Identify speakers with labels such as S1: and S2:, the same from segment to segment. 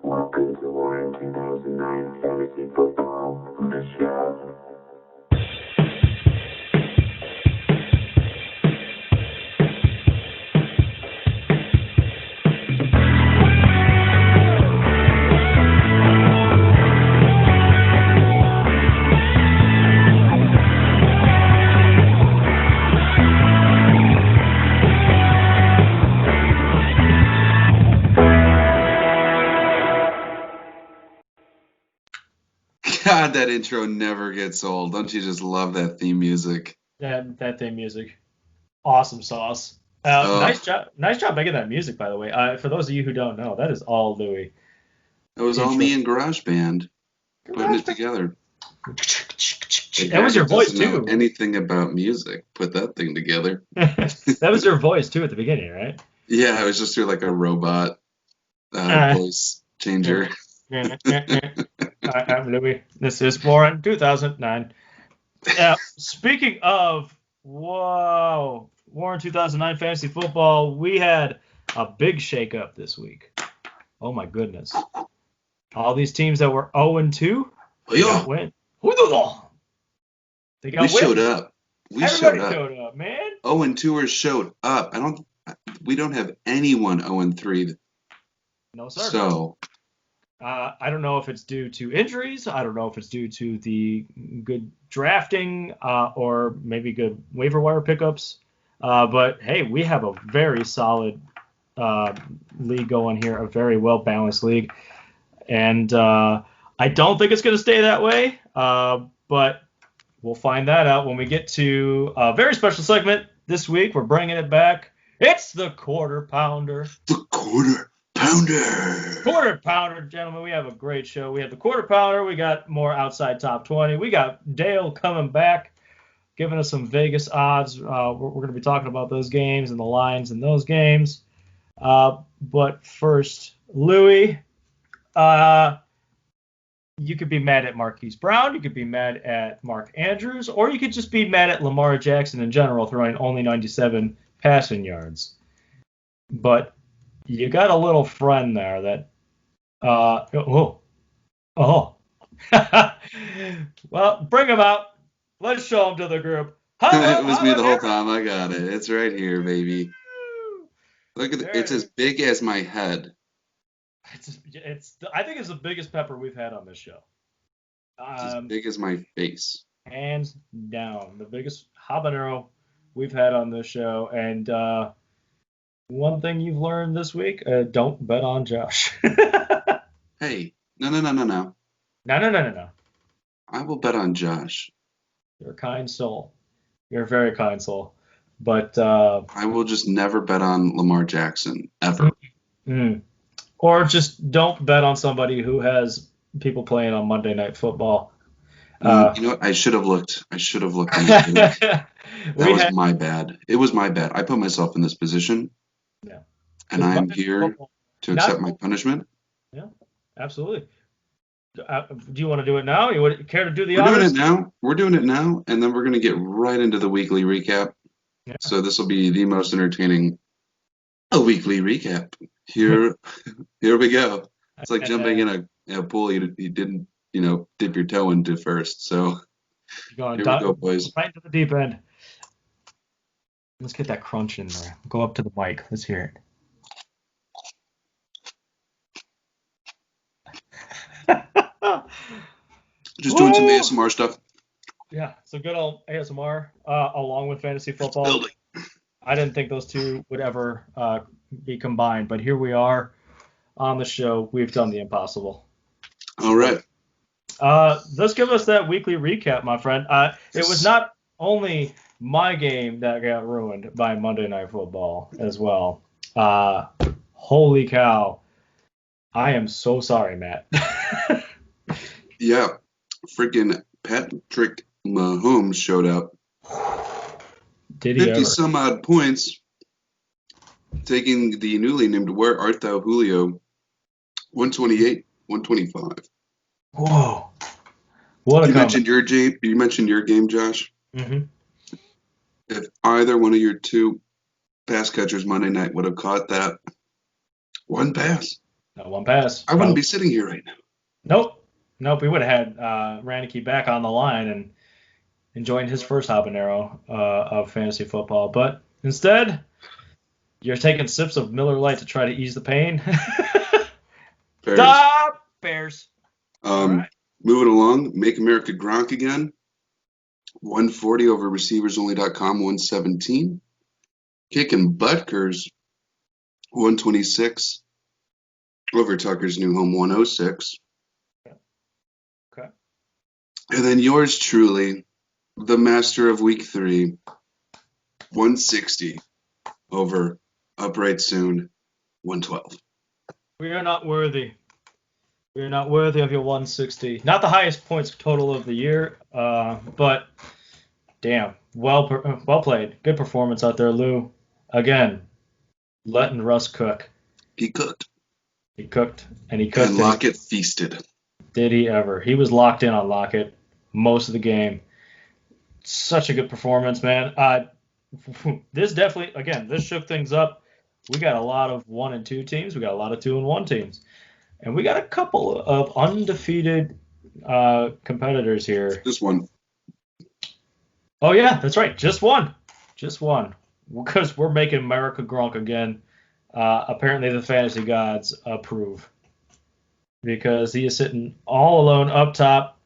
S1: Welcome to Warren 2009 Fantasy Football, the show.
S2: God, that intro never gets old. Don't you just love that theme music?
S3: That theme music. Awesome sauce. Nice job making that music, by the way. For those of you who don't know, that is all Louis.
S2: It was all me and GarageBand putting it together.
S3: That was your voice
S2: too.
S3: Know
S2: anything about music? Put that thing together.
S3: That was your voice too at the beginning, right?
S2: Yeah, I was just through like a robot voice changer.
S3: I'm Louis. This is Warren 2009. Speaking of Warren 2009 Fantasy Football, we had a big shakeup this week. Oh my goodness! All these teams that were 0-2, they got win. They got
S2: we showed up.
S3: Everybody showed up, man.
S2: 0-2ers showed up. We don't have anyone 0-3.
S3: No sir.
S2: So.
S3: I don't know if it's due to injuries. I don't know if it's due to the good drafting or maybe good waiver wire pickups. But, hey, we have a very solid league going here, a very well-balanced league. And I don't think it's going to stay that way, but we'll find that out when we get to a very special segment this week. We're bringing it back. It's the Quarter Pounder.
S2: The Quarter
S3: Pounder, gentlemen. We have a great show. We have the Quarter Pounder. We got more outside top 20. We got Dale coming back, giving us some Vegas odds. We're going to be talking about those games and the lines in those games. But first, Louis, you could be mad at Marquise Brown. You could be mad at Mark Andrews, or you could just be mad at Lamar Jackson in general, throwing only 97 passing yards. But you got a little friend there that, well, bring him out. Let's show him to the group.
S2: It was me the whole time. I got it. It's right here, baby. Look at it. It's as big as my head.
S3: I think it's the biggest pepper we've had on this show.
S2: It's as big as my face.
S3: Hands down, the biggest habanero we've had on this show, and one thing you've learned this week, don't bet on Josh.
S2: Hey, no.
S3: No.
S2: I will bet on Josh.
S3: You're a kind soul. You're a very kind soul. But
S2: I will just never bet on Lamar Jackson, ever.
S3: Or just don't bet on somebody who has people playing on Monday Night Football.
S2: You know what? I should have looked. That was my bad. It was my bad. I put myself in this position.
S3: Yeah.
S2: And I am here to accept my punishment.
S3: Yeah, absolutely. Do you want to do it now? You would care to do the honors?
S2: We're doing it now, and then we're going to get right into the weekly recap. Yeah. So this will be the most entertaining weekly recap. Here we go. It's like jumping in a pool you didn't, dip your toe into first. So here we go, boys.
S3: Right to the deep end. Let's get that crunch in there. Go up to the mic. Let's hear
S2: it. Just doing some ASMR stuff.
S3: Yeah, so good old ASMR along with fantasy football. I didn't think those two would ever be combined, but here we are on the show. We've done the impossible.
S2: All right.
S3: Let's give us that weekly recap, my friend. It was not only my game that got ruined by Monday Night Football as well. Holy cow. I am so sorry, Matt.
S2: Yeah. Freaking Patrick Mahomes showed up.
S3: Did he
S2: 50-some odd points, taking the newly named Where Art Thou Julio 128, 125.
S3: Whoa. What a
S2: you mentioned your game, Josh.
S3: Mm-hmm.
S2: If either one of your two pass catchers Monday night would have caught that one pass,
S3: Not one pass.
S2: I wouldn't be sitting here right now.
S3: Nope. We would have had Ranicky back on the line and enjoying his first habanero of fantasy football. But instead, you're taking sips of Miller Lite to try to ease the pain.
S2: Bears.
S3: The Bears. All right.
S2: Moving along, Make America Gronk again. 140 over receiversonly.com, 117. Kicking Butker's 126 over Tucker's New Home, 106.
S3: Okay.
S2: And then yours truly, the master of week 3, 160 over Upright Soon, 112.
S3: We are not worthy. We are not worthy of your 160. Not the highest points total of the year, but damn, well played. Good performance out there, Lou. Again, letting Russ cook.
S2: He cooked.
S3: He cooked, and he cooked.
S2: And Lockett feasted. Did
S3: he ever? He was locked in on Lockett most of the game. Such a good performance, man. This definitely, again, this shook things up. We got a lot of 1 and 2 teams. We got a lot of 2 and 1 teams. And we got a couple of undefeated competitors here.
S2: Just one.
S3: Oh, yeah, that's right. Just one. Because we're making America Gronk again. Apparently the fantasy gods approve. Because he is sitting all alone up top.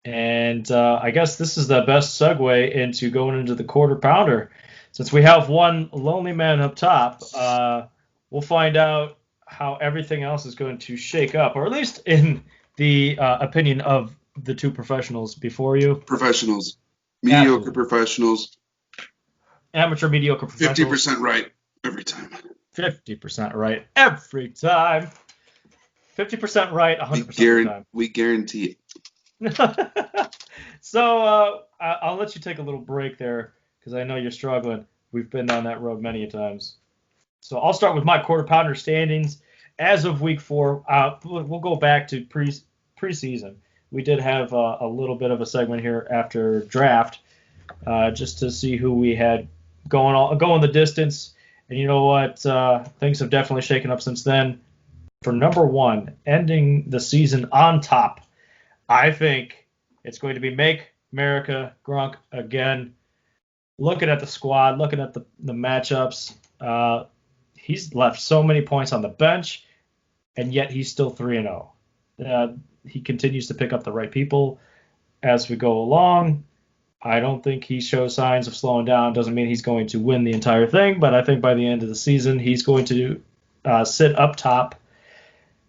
S3: And I guess this is the best segue into going into the quarter pounder. Since we have one lonely man up top, we'll find out how everything else is going to shake up, or at least in the opinion of the 2 professionals before you.
S2: Professionals. Mediocre professionals.
S3: Amateur mediocre professionals.
S2: 50% right every time.
S3: 50% right every time. 50% right 100% of the time.
S2: We guarantee it.
S3: So I'll let you take a little break there because I know you're struggling. We've been down that road many times. So I'll start with my quarter pounder standings as of week 4. We'll go back to preseason. We did have a little bit of a segment here after draft, just to see who we had going the distance. And you know what? Things have definitely shaken up since then. For number 1, ending the season on top, I think it's going to be Make America Gronk again. Looking at the squad, looking at the matchups, he's left so many points on the bench, and yet he's still 3-0. He continues to pick up the right people as we go along. I don't think he shows signs of slowing down. Doesn't mean he's going to win the entire thing, but I think by the end of the season, he's going to sit up top,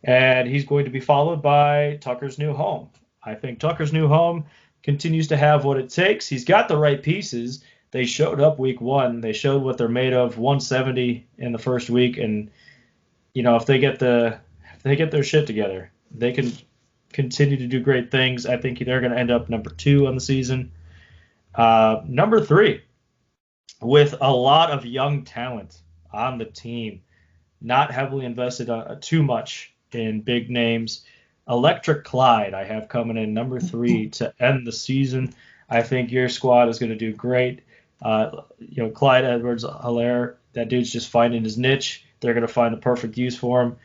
S3: and he's going to be followed by Tucker's New Home. I think Tucker's New Home continues to have what it takes. He's got the right pieces. They showed up week 1. They showed what they're made of, 170 in the first week, and if they get their shit together, they can continue to do great things. I think they're going to end up number 2 on the season. Number 3, with a lot of young talent on the team, not heavily invested too much in big names. Electric Clyde, I have coming in number 3 to end the season. I think your squad is going to do great. Clyde Edwards-Helaire, that dude's just finding his niche. They're going to find the perfect use for him.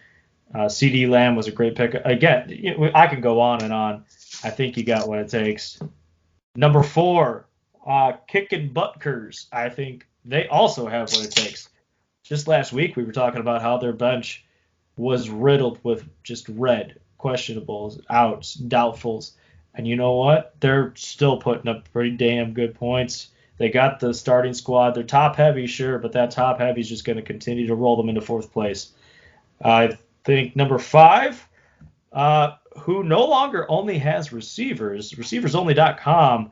S3: CD Lamb was a great pick. Again, I can go on and on. I think you got what it takes. Number 4, Kicking Butkers. I think they also have what it takes. Just last week, we were talking about how their bench was riddled with just red, questionables, outs, doubtfuls. And you know what? They're still putting up pretty damn good points. They got the starting squad. They're top heavy, sure, but that top heavy is just going to continue to roll them into 4th place. I think number 5, who no longer only has receivers, receiversonly.com,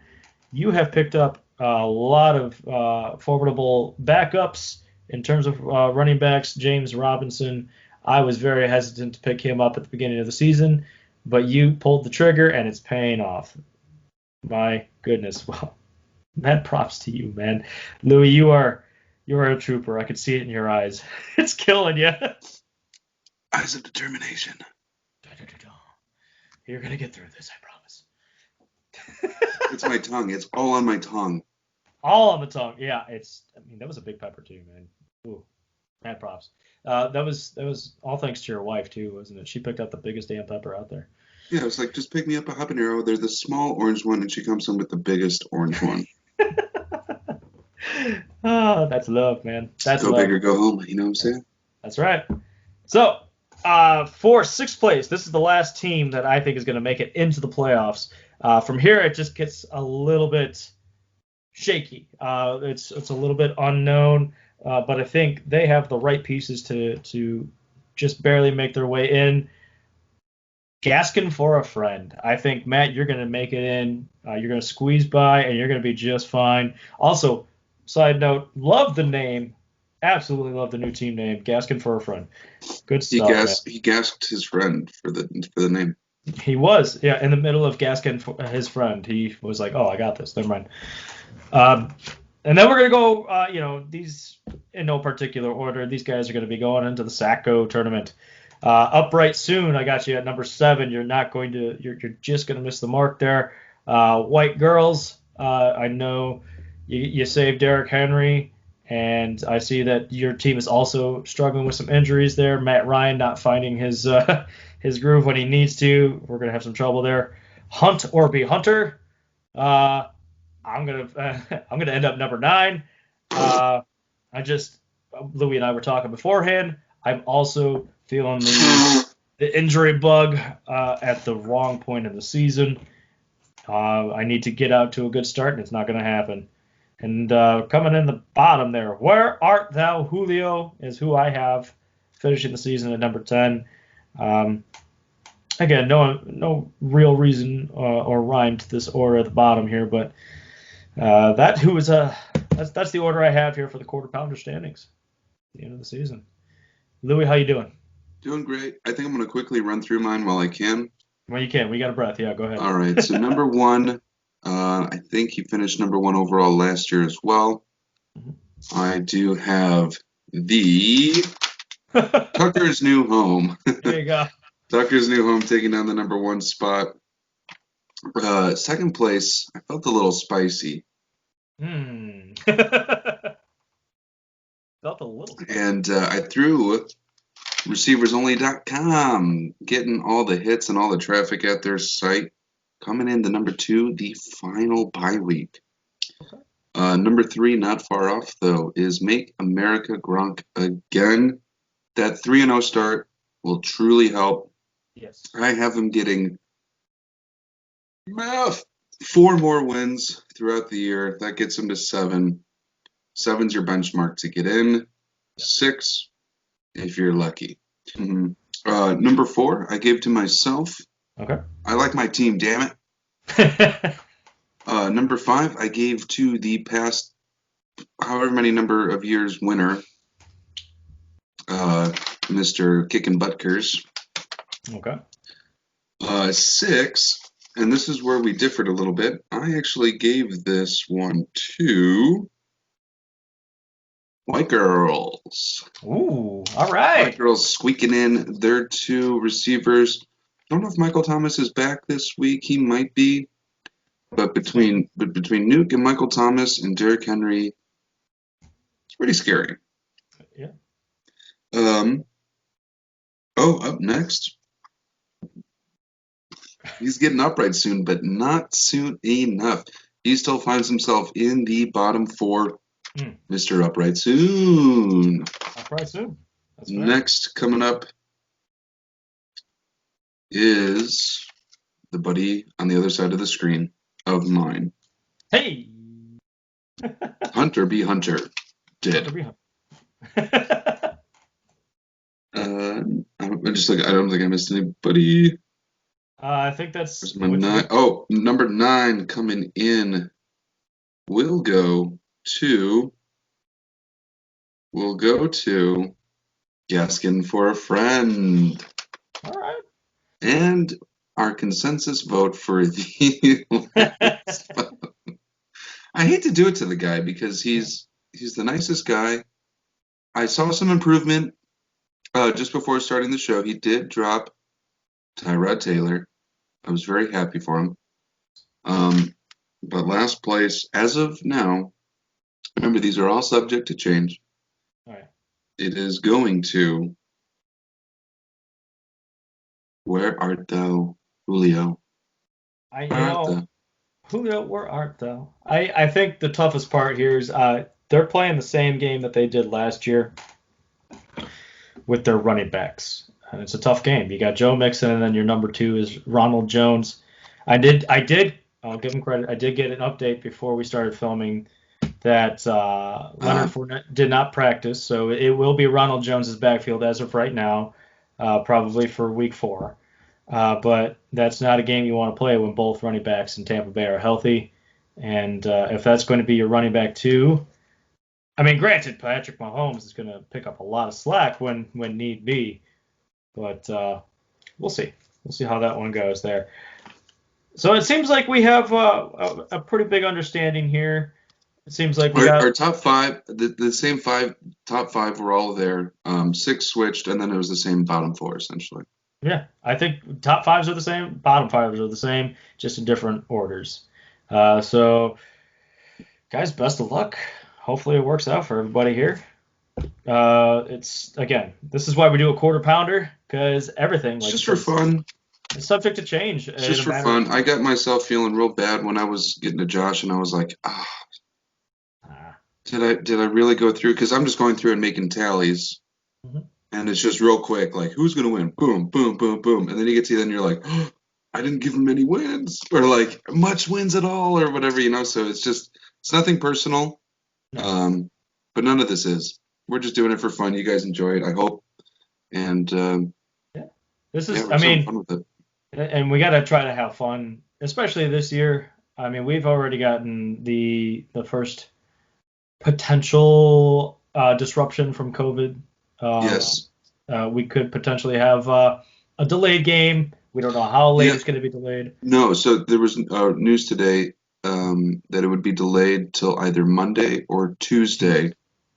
S3: you have picked up a lot of formidable backups in terms of running backs. James Robinson, I was very hesitant to pick him up at the beginning of the season, but you pulled the trigger, and it's paying off. My goodness. Well, mad props to you, man. Louis, you are a trooper. I could see it in your eyes. It's killing you.
S2: Eyes of determination.
S3: You're going to get through this, I promise.
S2: It's my tongue. It's all on my tongue.
S3: All on the tongue. Yeah, that was a big pepper too, man. Ooh. Mad props. That was all thanks to your wife too, wasn't it? She picked up the biggest damn pepper out there.
S2: Yeah, I was like, just pick me up a habanero. They're the small orange one, and she comes in with the biggest orange one.
S3: Oh, that's love, man. That's
S2: Go
S3: love.
S2: big or go home. You know what I'm saying?
S3: That's right. So, for sixth place, this is the last team that I think is going to make it into the playoffs. From here, it just gets a little bit shaky. It's a little bit unknown, but I think they have the right pieces to just barely make their way in. Gaskin for a friend. I think, Matt, you're going to make it in. You're going to squeeze by, and you're going to be just fine. Also, side note, love the name. Absolutely love the new team name, Gaskin for a friend. Good stuff, man.
S2: He gasped his friend for the name.
S3: He was, yeah, in the middle of Gaskin for his friend. He was like, oh, I got this. Never mind. And then we're going to go, these in no particular order. These guys are going to be going into the Sacco tournament. Upright Soon, I got you at number 7. You're just going to miss the mark there. White Girls, I know you saved Derrick Henry, and I see that your team is also struggling with some injuries there. Matt Ryan not finding his groove when he needs to. We're going to have some trouble there. Hunt or be Hunter. I'm gonna end up number 9. Louis and I were talking beforehand. I'm also feeling the injury bug at the wrong point of the season. I need to get out to a good start, and it's not going to happen. And coming in the bottom there, Where Art Thou, Julio, is who I have finishing the season at number 10. Again, no real reason or rhyme to this order at the bottom here, but that's the order I have here for the quarter pounder standings at the end of the season. Louis, how you doing?
S2: Doing great. I think I'm going to quickly run through mine while I can.
S3: Well, you can. We got a breath. Yeah, go ahead.
S2: All right. So number 1, I think he finished number 1 overall last year as well. Mm-hmm. I do have the Tucker's New Home.
S3: There you go.
S2: Tucker's New Home taking down the number 1 spot. Second place, I felt a little spicy.
S3: Felt a little spicy.
S2: And I threw receiversonly.com, getting all the hits and all the traffic at their site. Coming in the number 2, the final bye week. Okay. Number 3, not far off though, is Make America Gronk Again. That 3-0 start will truly help.
S3: Yes.
S2: I have him getting 4 more wins throughout the year. That gets him to 7. 7's your benchmark to get in. Yep. 6, if you're lucky. Mm-hmm. Number 4, I gave to myself.
S3: Okay.
S2: I like my team, damn it. Number 5, I gave to the past however many number of years winner, Mr. Kickin' Buttkers.
S3: Okay.
S2: 6, and this is where we differed a little bit. I actually gave this one to White Girls.
S3: Ooh, all right.
S2: White Girls squeaking in their 2 receivers. I don't know if Michael Thomas is back this week. He might be. But between Nuke and Michael Thomas and Derrick Henry, it's pretty scary.
S3: Yeah.
S2: Up next. He's getting upright soon, but not soon enough. He still finds himself in the bottom 4. Mr. Upright Soon.
S3: Upright Soon. That's fair.
S2: Next, coming up is the buddy on the other side of the screen of mine.
S3: Hey!
S2: Hunter B. Hunter. Did. I don't think I missed anybody.
S3: I think that's
S2: my 9. Oh, number 9 coming in will go to Gaskin for a Friend.
S3: All right.
S2: And our consensus vote for the last vote. I hate to do it to the guy because he's the nicest guy. I saw some improvement just before starting the show. He did drop Tyrod Taylor. I was very happy for him. But last place, as of now, remember these are all subject to change.
S3: All right.
S2: It is going to Where Art Thou, Julio?
S3: I,
S2: Where art thou?
S3: Julio, where art thou? I think the toughest part here is they're playing the same game that they did last year with their running backs. And it's a tough game. You got Joe Mixon, and then your number 2 is Ronald Jones. I'll give him credit. I did get an update before we started filming that Leonard Fournette did not practice, so it will be Ronald Jones's backfield as of right now, probably for Week 4. But that's not a game you want to play when both running backs in Tampa Bay are healthy. And if that's going to be your running back too, I mean, granted, Patrick Mahomes is going to pick up a lot of slack when need be, but we'll see. We'll see how that one goes there. So it seems like we have a pretty big understanding here. It seems like we got
S2: Our top five, the same top five were all there. 6 switched, and then it was the same bottom 4 essentially.
S3: Yeah, I think top 5s are the same, bottom 5s are the same, just in different orders. So, guys, best of luck. Hopefully it works out for everybody here. This is why we do a quarter pounder, because everything
S2: It's just for fun.
S3: It's subject to change.
S2: It's just for fun. I got myself feeling real bad when I was getting to Josh, and I was like, did I really go through? Because I'm just going through and making tallies.
S3: Mm-hmm.
S2: And it's just real quick, like, who's going to win? Boom, boom, boom, boom. And then you get to the end, you're like, oh, I didn't give him any wins, or like, much wins at all, or whatever, So it's nothing personal.
S3: No.
S2: But none of this is. We're just doing it for fun. You guys enjoy it, I hope. And
S3: this is,
S2: we're having fun with it.
S3: And we got to try to have fun, especially this year. I mean, we've already gotten the first potential disruption from COVID.
S2: Yes.
S3: We could potentially have a delayed game. We don't know how late it's going to be delayed.
S2: No, so there was news today that it would be delayed till either Monday or Tuesday,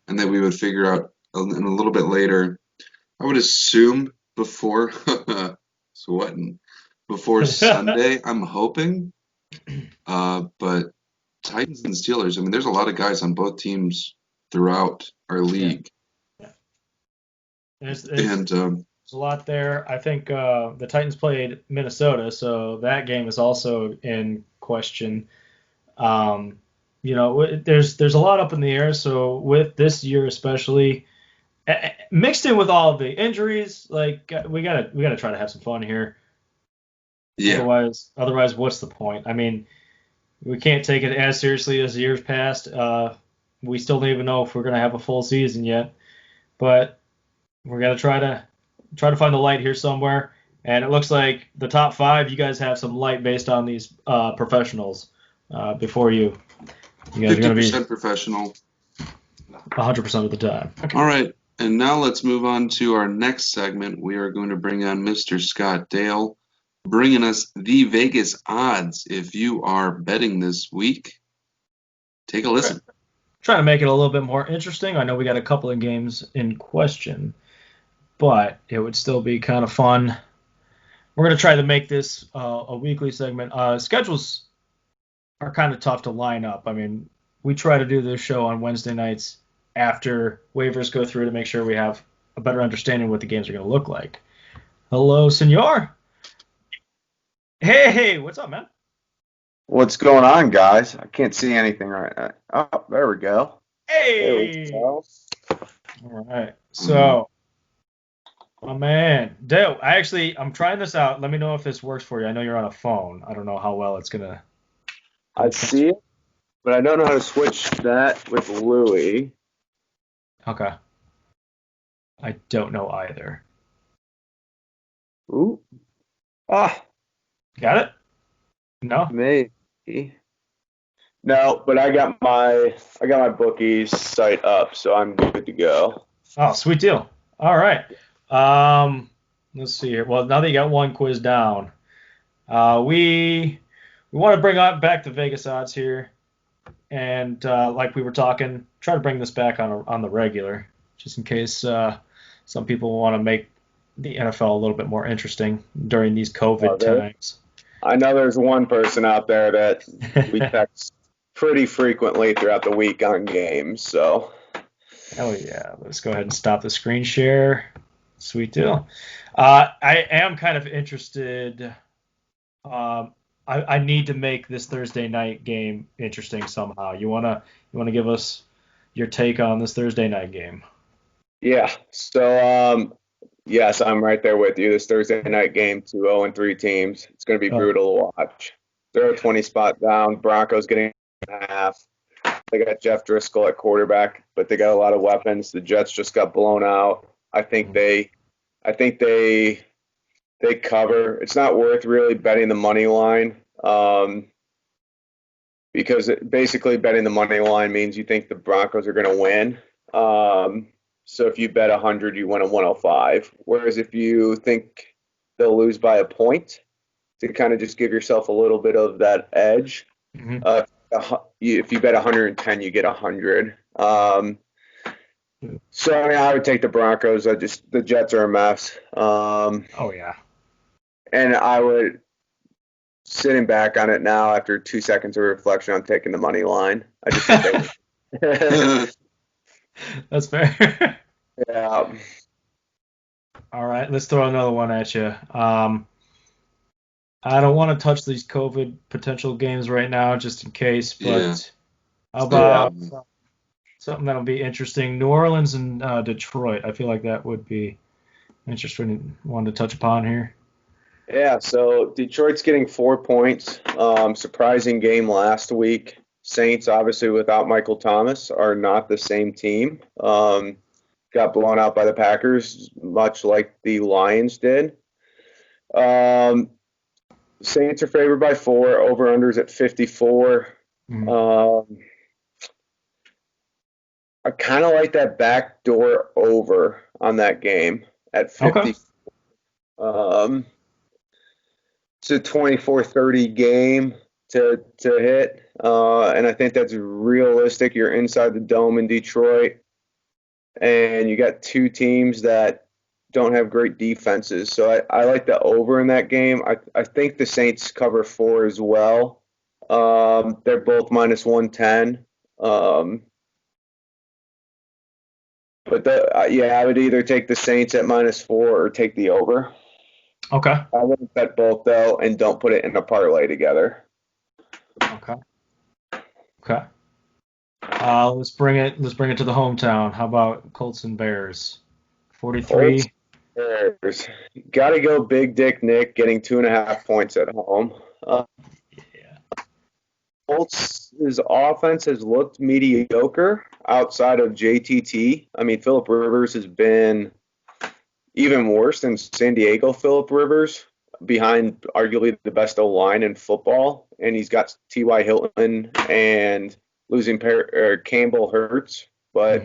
S2: and that we would figure out a little bit later. I would assume before Sunday. I'm hoping, but Titans and Steelers. I mean, there's a lot of guys on both teams throughout our league.
S3: Yeah. There's a lot there. I think the Titans played Minnesota, so that game is also in question. There's a lot up in the air. So with this year especially, mixed in with all of the injuries, like we gotta try to have some fun here.
S2: Yeah.
S3: Otherwise, what's the point? I mean, we can't take it as seriously as years past. We still don't even know if we're gonna have a full season yet, but we're gonna try to find the light here somewhere. And it looks like the top 5, you guys have some light based on these professionals. Before you guys are gonna be
S2: 50% professional,
S3: 100% of the time. Okay.
S2: All right, and now let's move on to our next segment. We are going to bring on Mr. Scott Dale, bringing us the Vegas odds. If you are betting this week, take a listen.
S3: Trying to make it a little bit more interesting. I know we got a couple of games in question, but it would still be kind of fun. We're going to try to make this a weekly segment. Schedules are kind of tough to line up. I mean, we try to do this show on Wednesday nights after waivers go through to make sure we have a better understanding of what the games are going to look like. Hello, senor. Hey, what's up, man?
S4: What's going on, guys? I can't see anything right now. Oh, there we go.
S3: Hey.
S4: There we go.
S3: All right. So, my man, Dale, I'm trying this out. Let me know if this works for you. I know you're on a phone. I don't know how well it's going to.
S4: I see it, but I don't know how to switch that with Louie.
S3: Okay. I don't know either.
S4: Ooh.
S3: Got it? No?
S4: Maybe. No, but I got my bookies site up, so I'm good to go.
S3: Oh, sweet deal. All right. Let's see here. Well, now that you got one quiz down, we want to bring back the Vegas odds here, and like we were talking, try to bring this back on the regular, just in case some people want to make the NFL a little bit more interesting during these COVID times.
S4: I know there's one person out there that we text pretty frequently throughout the week on games, so.
S3: Oh yeah, let's go ahead and stop the screen share. Sweet deal. I am kind of interested. I need to make this Thursday night game interesting somehow. You wanna give us your take on this Thursday night game?
S4: Yeah. So, yes, I'm right there with you. This Thursday night game, 2-0-3 teams. It's going to be
S3: Oh,
S4: brutal to watch. They're a 20 spot down. Broncos getting half. They got Jeff Driscoll at quarterback, but they got a lot of weapons. The Jets just got blown out. I think they cover. It's not worth really betting the money line, because basically betting the money line means you think the Broncos are going to win. So if you bet 100, you win a 105. Whereas if you think they'll lose by a point, to kind of just give yourself a little bit of that edge,
S3: mhm.
S4: if you bet 110, you get 100. So I mean, I would take the Broncos. The Jets are a mess.
S3: Oh yeah.
S4: And I would, sitting back on it now after 2 seconds of reflection, I'm taking the money line. I just think they.
S3: That's fair.
S4: Yeah.
S3: All right, let's throw another one at you. I don't want to touch these COVID potential games right now, just in case.
S2: Yeah.
S3: But how
S2: Stay out.
S3: about something that'll be interesting? New Orleans and Detroit. I feel like that would be interesting one to touch upon here.
S4: Yeah, so Detroit's getting 4 points. Surprising game last week. Saints, obviously, without Michael Thomas, are not the same team. Got blown out by the Packers, much like the Lions did. Saints are favored by 4. Over-unders at 54.
S3: Mhm.
S4: I kind of like that backdoor over on that game at 50.
S3: Okay.
S4: It's a 24-30 game to hit, and I think that's realistic. You're inside the dome in Detroit, and you got two teams that don't have great defenses. So I like the over in that game. I think the Saints cover 4 as well. They're both minus 110. Yeah, I would either take the Saints at minus 4 or take the over.
S3: Okay.
S4: I wouldn't bet both though, and don't put it in a parlay together.
S3: Okay. Okay. Let's bring it to the hometown. How about Colts and Bears? 43.
S4: Colts, Bears. Got to go Big Dick Nick getting 2.5 points at home.
S3: Yeah.
S4: Colts' offense has looked mediocre outside of JTT. I mean, Phillip Rivers has been even worse than San Diego Phillip Rivers, behind arguably the best O-line in football. And he's got T.Y. Hilton and losing Campbell Hurts. But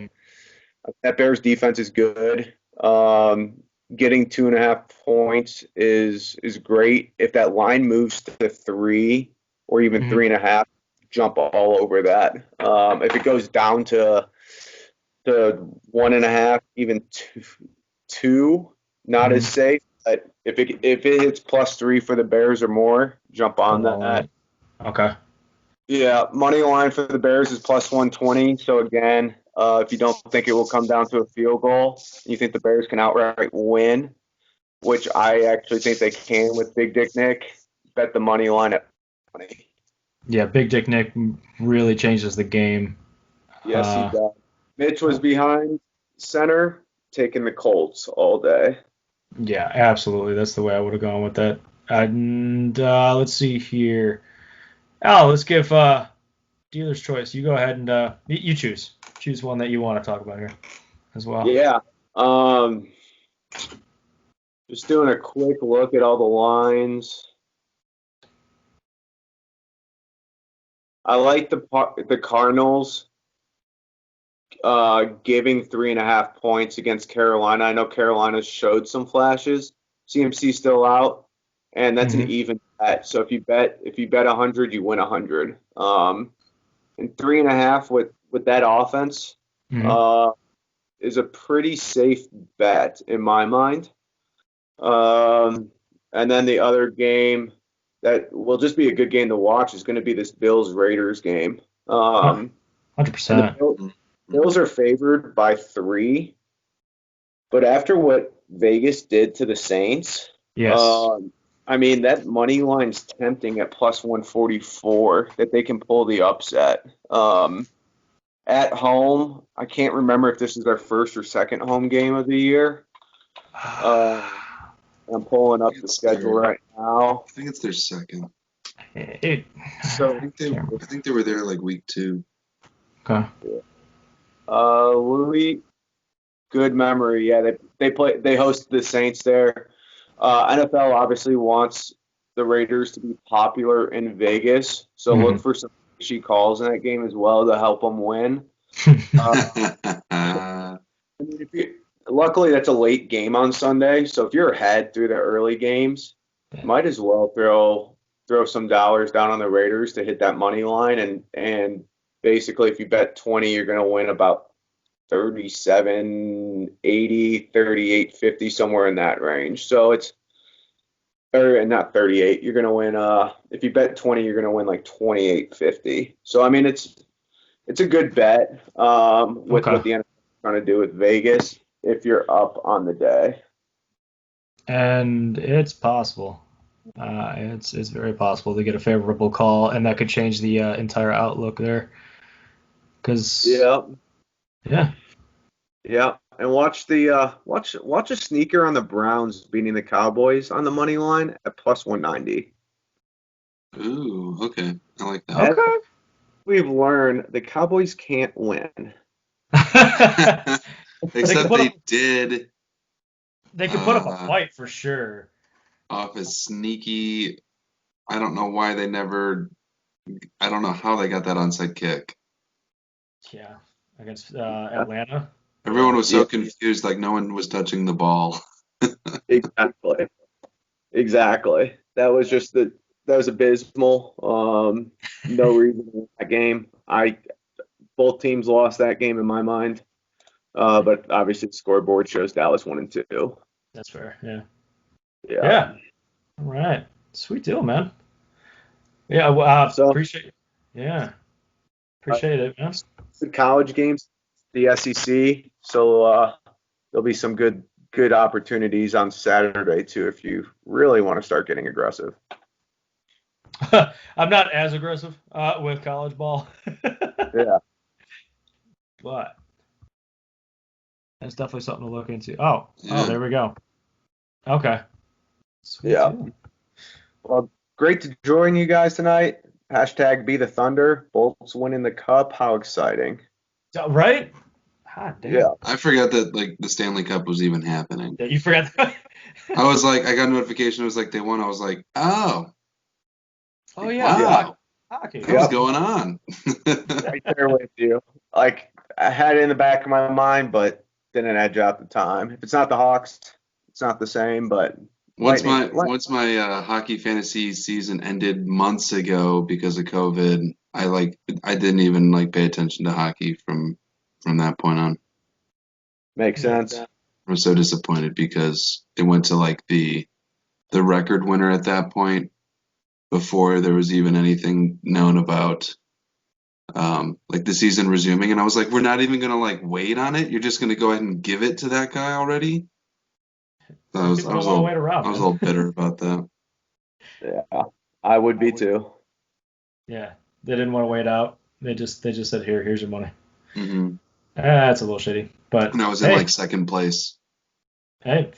S4: that Bears defense is good. Getting 2.5 points is great. If that line moves to 3 or even 3.5, jump all over that. If it goes down to 1.5, even two, not as safe. But if it hits +3 for the Bears or more, jump on that.
S3: Okay.
S4: Yeah, money line for the Bears is +120. So again, if you don't think it will come down to a field goal, you think the Bears can outright win, which I actually think they can with Big Dick Nick, bet the money line at 20.
S3: Yeah, Big Dick Nick really changes the game.
S4: Yes, he does. Mitch was behind center, taking the Colts all day.
S3: Yeah, absolutely. That's the way I would have gone with that. And let's see here. Let's give dealer's choice. You go ahead and you choose. Choose one that you want to talk about here as well.
S4: Yeah. Just doing a quick look at all the lines. I like the Cardinals giving 3.5 points against Carolina. I know Carolina showed some flashes. CMC still out, and that's an even bet. So if you bet 100, you win 100. And 3.5 with that offense is a pretty safe bet in my mind. And then the other game that will just be a good game to watch is going to be this Bills-Raiders game.
S3: 100%.
S4: Bills are favored by 3, but after what Vegas did to the Saints,
S3: Yes.
S4: I mean, that money line's tempting at plus 144 that they can pull the upset. At home, I can't remember if this is their first or second home game of the year. I'm pulling up the schedule right now.
S2: I think it's their second.
S4: So
S2: I think they were there like week 2.
S3: Okay.
S4: Louis, good memory. Yeah, they host the Saints there. NFL obviously wants the Raiders to be popular in Vegas, so look for some fishy calls in that game as well to help them win. I mean, luckily, that's a late game on Sunday, so if you're ahead through the early games, might as well throw some dollars down on the Raiders to hit that money line, and basically, if you bet 20, you're going to win about 37.80, 38.50, somewhere in that range. So or not 38. You're going to win. If you bet 20, you're going to win like 28.50. So I mean, it's a good bet with what the NFL is trying to do with Vegas if you're up on the day.
S3: And it's possible. It's very possible to get a favorable call, and that could change the entire outlook there. Yeah.
S4: And watch a sneaker on the Browns beating the Cowboys on the money line at plus 190.
S2: Ooh, okay. I like that.
S4: Okay. We've learned the Cowboys can't win.
S2: Except they did.
S3: They could put up a fight for sure.
S2: Off a sneaky. I don't know why they never. I don't know how they got that onside kick.
S3: Yeah, against Atlanta.
S2: Everyone was so confused, like no one was touching the ball.
S4: Exactly. That was abysmal. No reason to win that game. Both teams lost that game in my mind. But obviously the scoreboard shows Dallas 1 and 2.
S3: That's fair. Yeah.
S4: Yeah.
S3: All right. Sweet deal, man. Yeah. Appreciate it. Yeah. Appreciate it, man.
S4: The college games, the SEC. So there'll be some good opportunities on Saturday too if you really want to start getting aggressive.
S3: I'm not as aggressive with college ball.
S4: Yeah.
S3: But that's definitely something to look into. Oh, there we go. Okay. Sweet deal.
S4: Well, great to join you guys tonight. # be the Thunder. Bolts winning the cup. How exciting.
S3: Right? God damn.
S4: Yeah.
S2: I forgot that like the Stanley Cup was even happening.
S3: Yeah, you forgot that?
S2: I was like, I got a notification. It was like they won. I was like, oh.
S3: Oh yeah.
S2: Wow.
S3: Hockey.
S2: What's going on?
S4: Right there with you. Like I had it in the back of my mind, but didn't edge out the time. If it's not the Hawks, it's not the same. But
S2: once my hockey fantasy season ended months ago because of COVID, I didn't even pay attention to hockey from that point on.
S4: Makes sense.
S2: I was so disappointed because it went to the record winner at that point before there was even anything known about the season resuming, and I was like, we're not even gonna wait on it. You're just gonna go ahead and give it to that guy already. So I was a little bitter about that.
S4: Yeah, I would be too.
S3: Yeah, they didn't want to wait out. They just said, here's your money.
S2: Mm-hmm.
S3: That's a little shitty, but
S2: and I was in second place.
S3: Hey,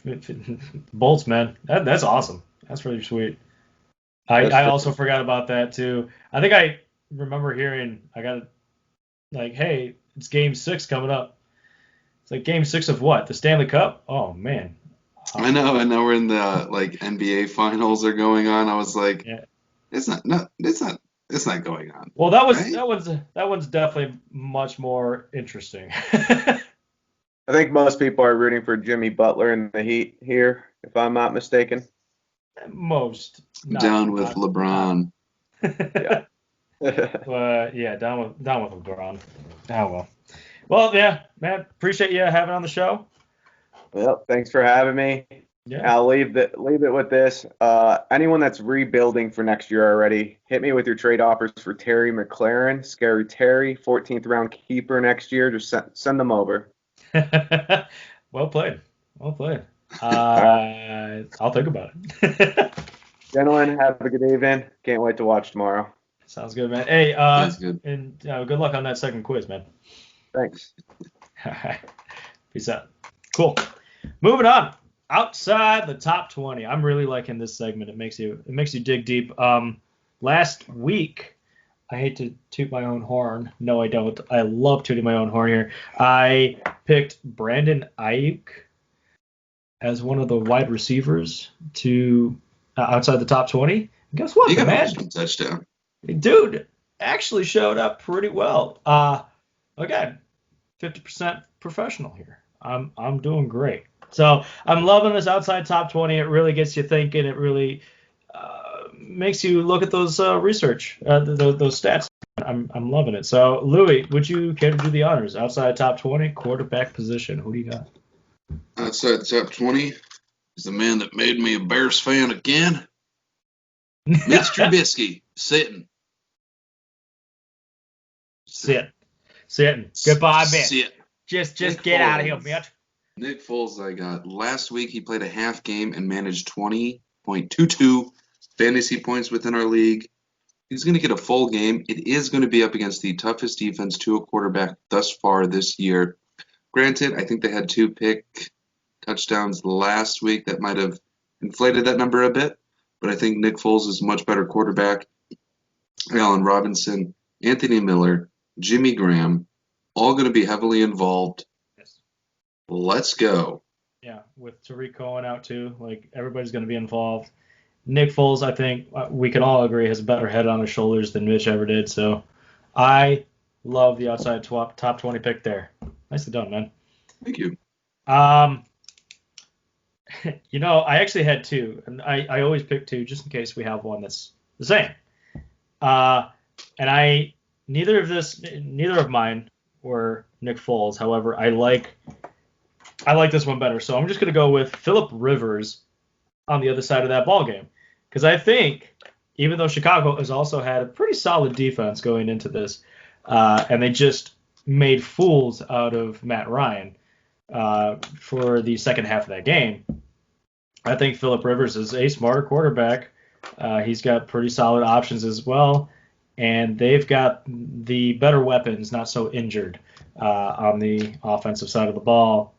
S3: Bolts, man, that's awesome. That's really sweet. I also forgot about that too. I think I remember hearing hey, it's Game 6 coming up. It's like Game 6 of what? The Stanley Cup? Oh man.
S2: I know, and now we're in the NBA finals are going on. I was like, it's not going on.
S3: Well, that one's definitely much more interesting.
S4: I think most people are rooting for Jimmy Butler in the Heat here, if I'm not mistaken.
S3: Most.
S2: Down with LeBron.
S4: Yeah.
S3: Down with LeBron. Oh well. Well, yeah, man. Appreciate you having on the show.
S4: Well, thanks for having me.
S3: Yeah.
S4: I'll leave it with this. Anyone that's rebuilding for next year already, hit me with your trade offers for Terry McLaren, Scary Terry, 14th round keeper next year. Just send them over.
S3: Well played. Well played.
S4: right.
S3: I'll think about it.
S4: Gentlemen, have a good evening. Can't wait to watch tomorrow.
S3: Sounds good, man. Hey,
S2: That's good.
S3: and good luck on that second quiz, man.
S4: Thanks.
S3: Peace out. Cool. Moving on. Outside the top 20. I'm really liking this segment. It makes you dig deep. Last week, I hate to toot my own horn. No, I don't. I love tooting my own horn here. I picked Brandon Ayuk as one of the wide receivers to outside the top 20. And guess what?
S2: He
S3: The
S2: got a
S3: man,
S2: rushing touchdown.
S3: dude, actually showed up pretty well. Again, 50% professional here. I'm doing great. So I'm loving this outside top 20. It really gets you thinking. It really makes you look at those research, those stats. I'm loving it. So Louis, would you care to do the honors? Outside top 20, quarterback position. Who do you got?
S2: Outside the top 20 is the man that made me a Bears fan again. Mitch Trubisky, sitting.
S3: Sitting. Goodbye, Mitch.
S2: Sit.
S3: Just
S2: Nick
S3: get out of here,
S2: Foles.
S3: Mitch.
S2: Nick Foles, I got. Last week, he played a half game and managed 20.22 fantasy points within our league. He's going to get a full game. It is going to be up against the toughest defense to a quarterback thus far this year. Granted, I think they had 2 pick touchdowns last week that might have inflated that number a bit, but I think Nick Foles is a much better quarterback. Allen Robinson, Anthony Miller, Jimmy Graham, all going to be heavily involved.
S3: Yes.
S2: Let's go.
S3: Yeah, with Tariq Cohen out too, like everybody's going to be involved. Nick Foles, I think we can all agree, has a better head on his shoulders than Mitch ever did. So I love the outside top 20 pick there. Nicely done, man.
S2: Thank you.
S3: I actually had 2, and I always pick 2 just in case we have one that's the same. And neither of mine were Nick Foles. However, I like this one better. So I'm just going to go with Phillip Rivers on the other side of that ball game. Because I think, even though Chicago has also had a pretty solid defense going into this, and they just made fools out of Matt Ryan for the second half of that game, I think Phillip Rivers is a smarter quarterback. He's got pretty solid options as well, and they've got the better weapons, not so injured, on the offensive side of the ball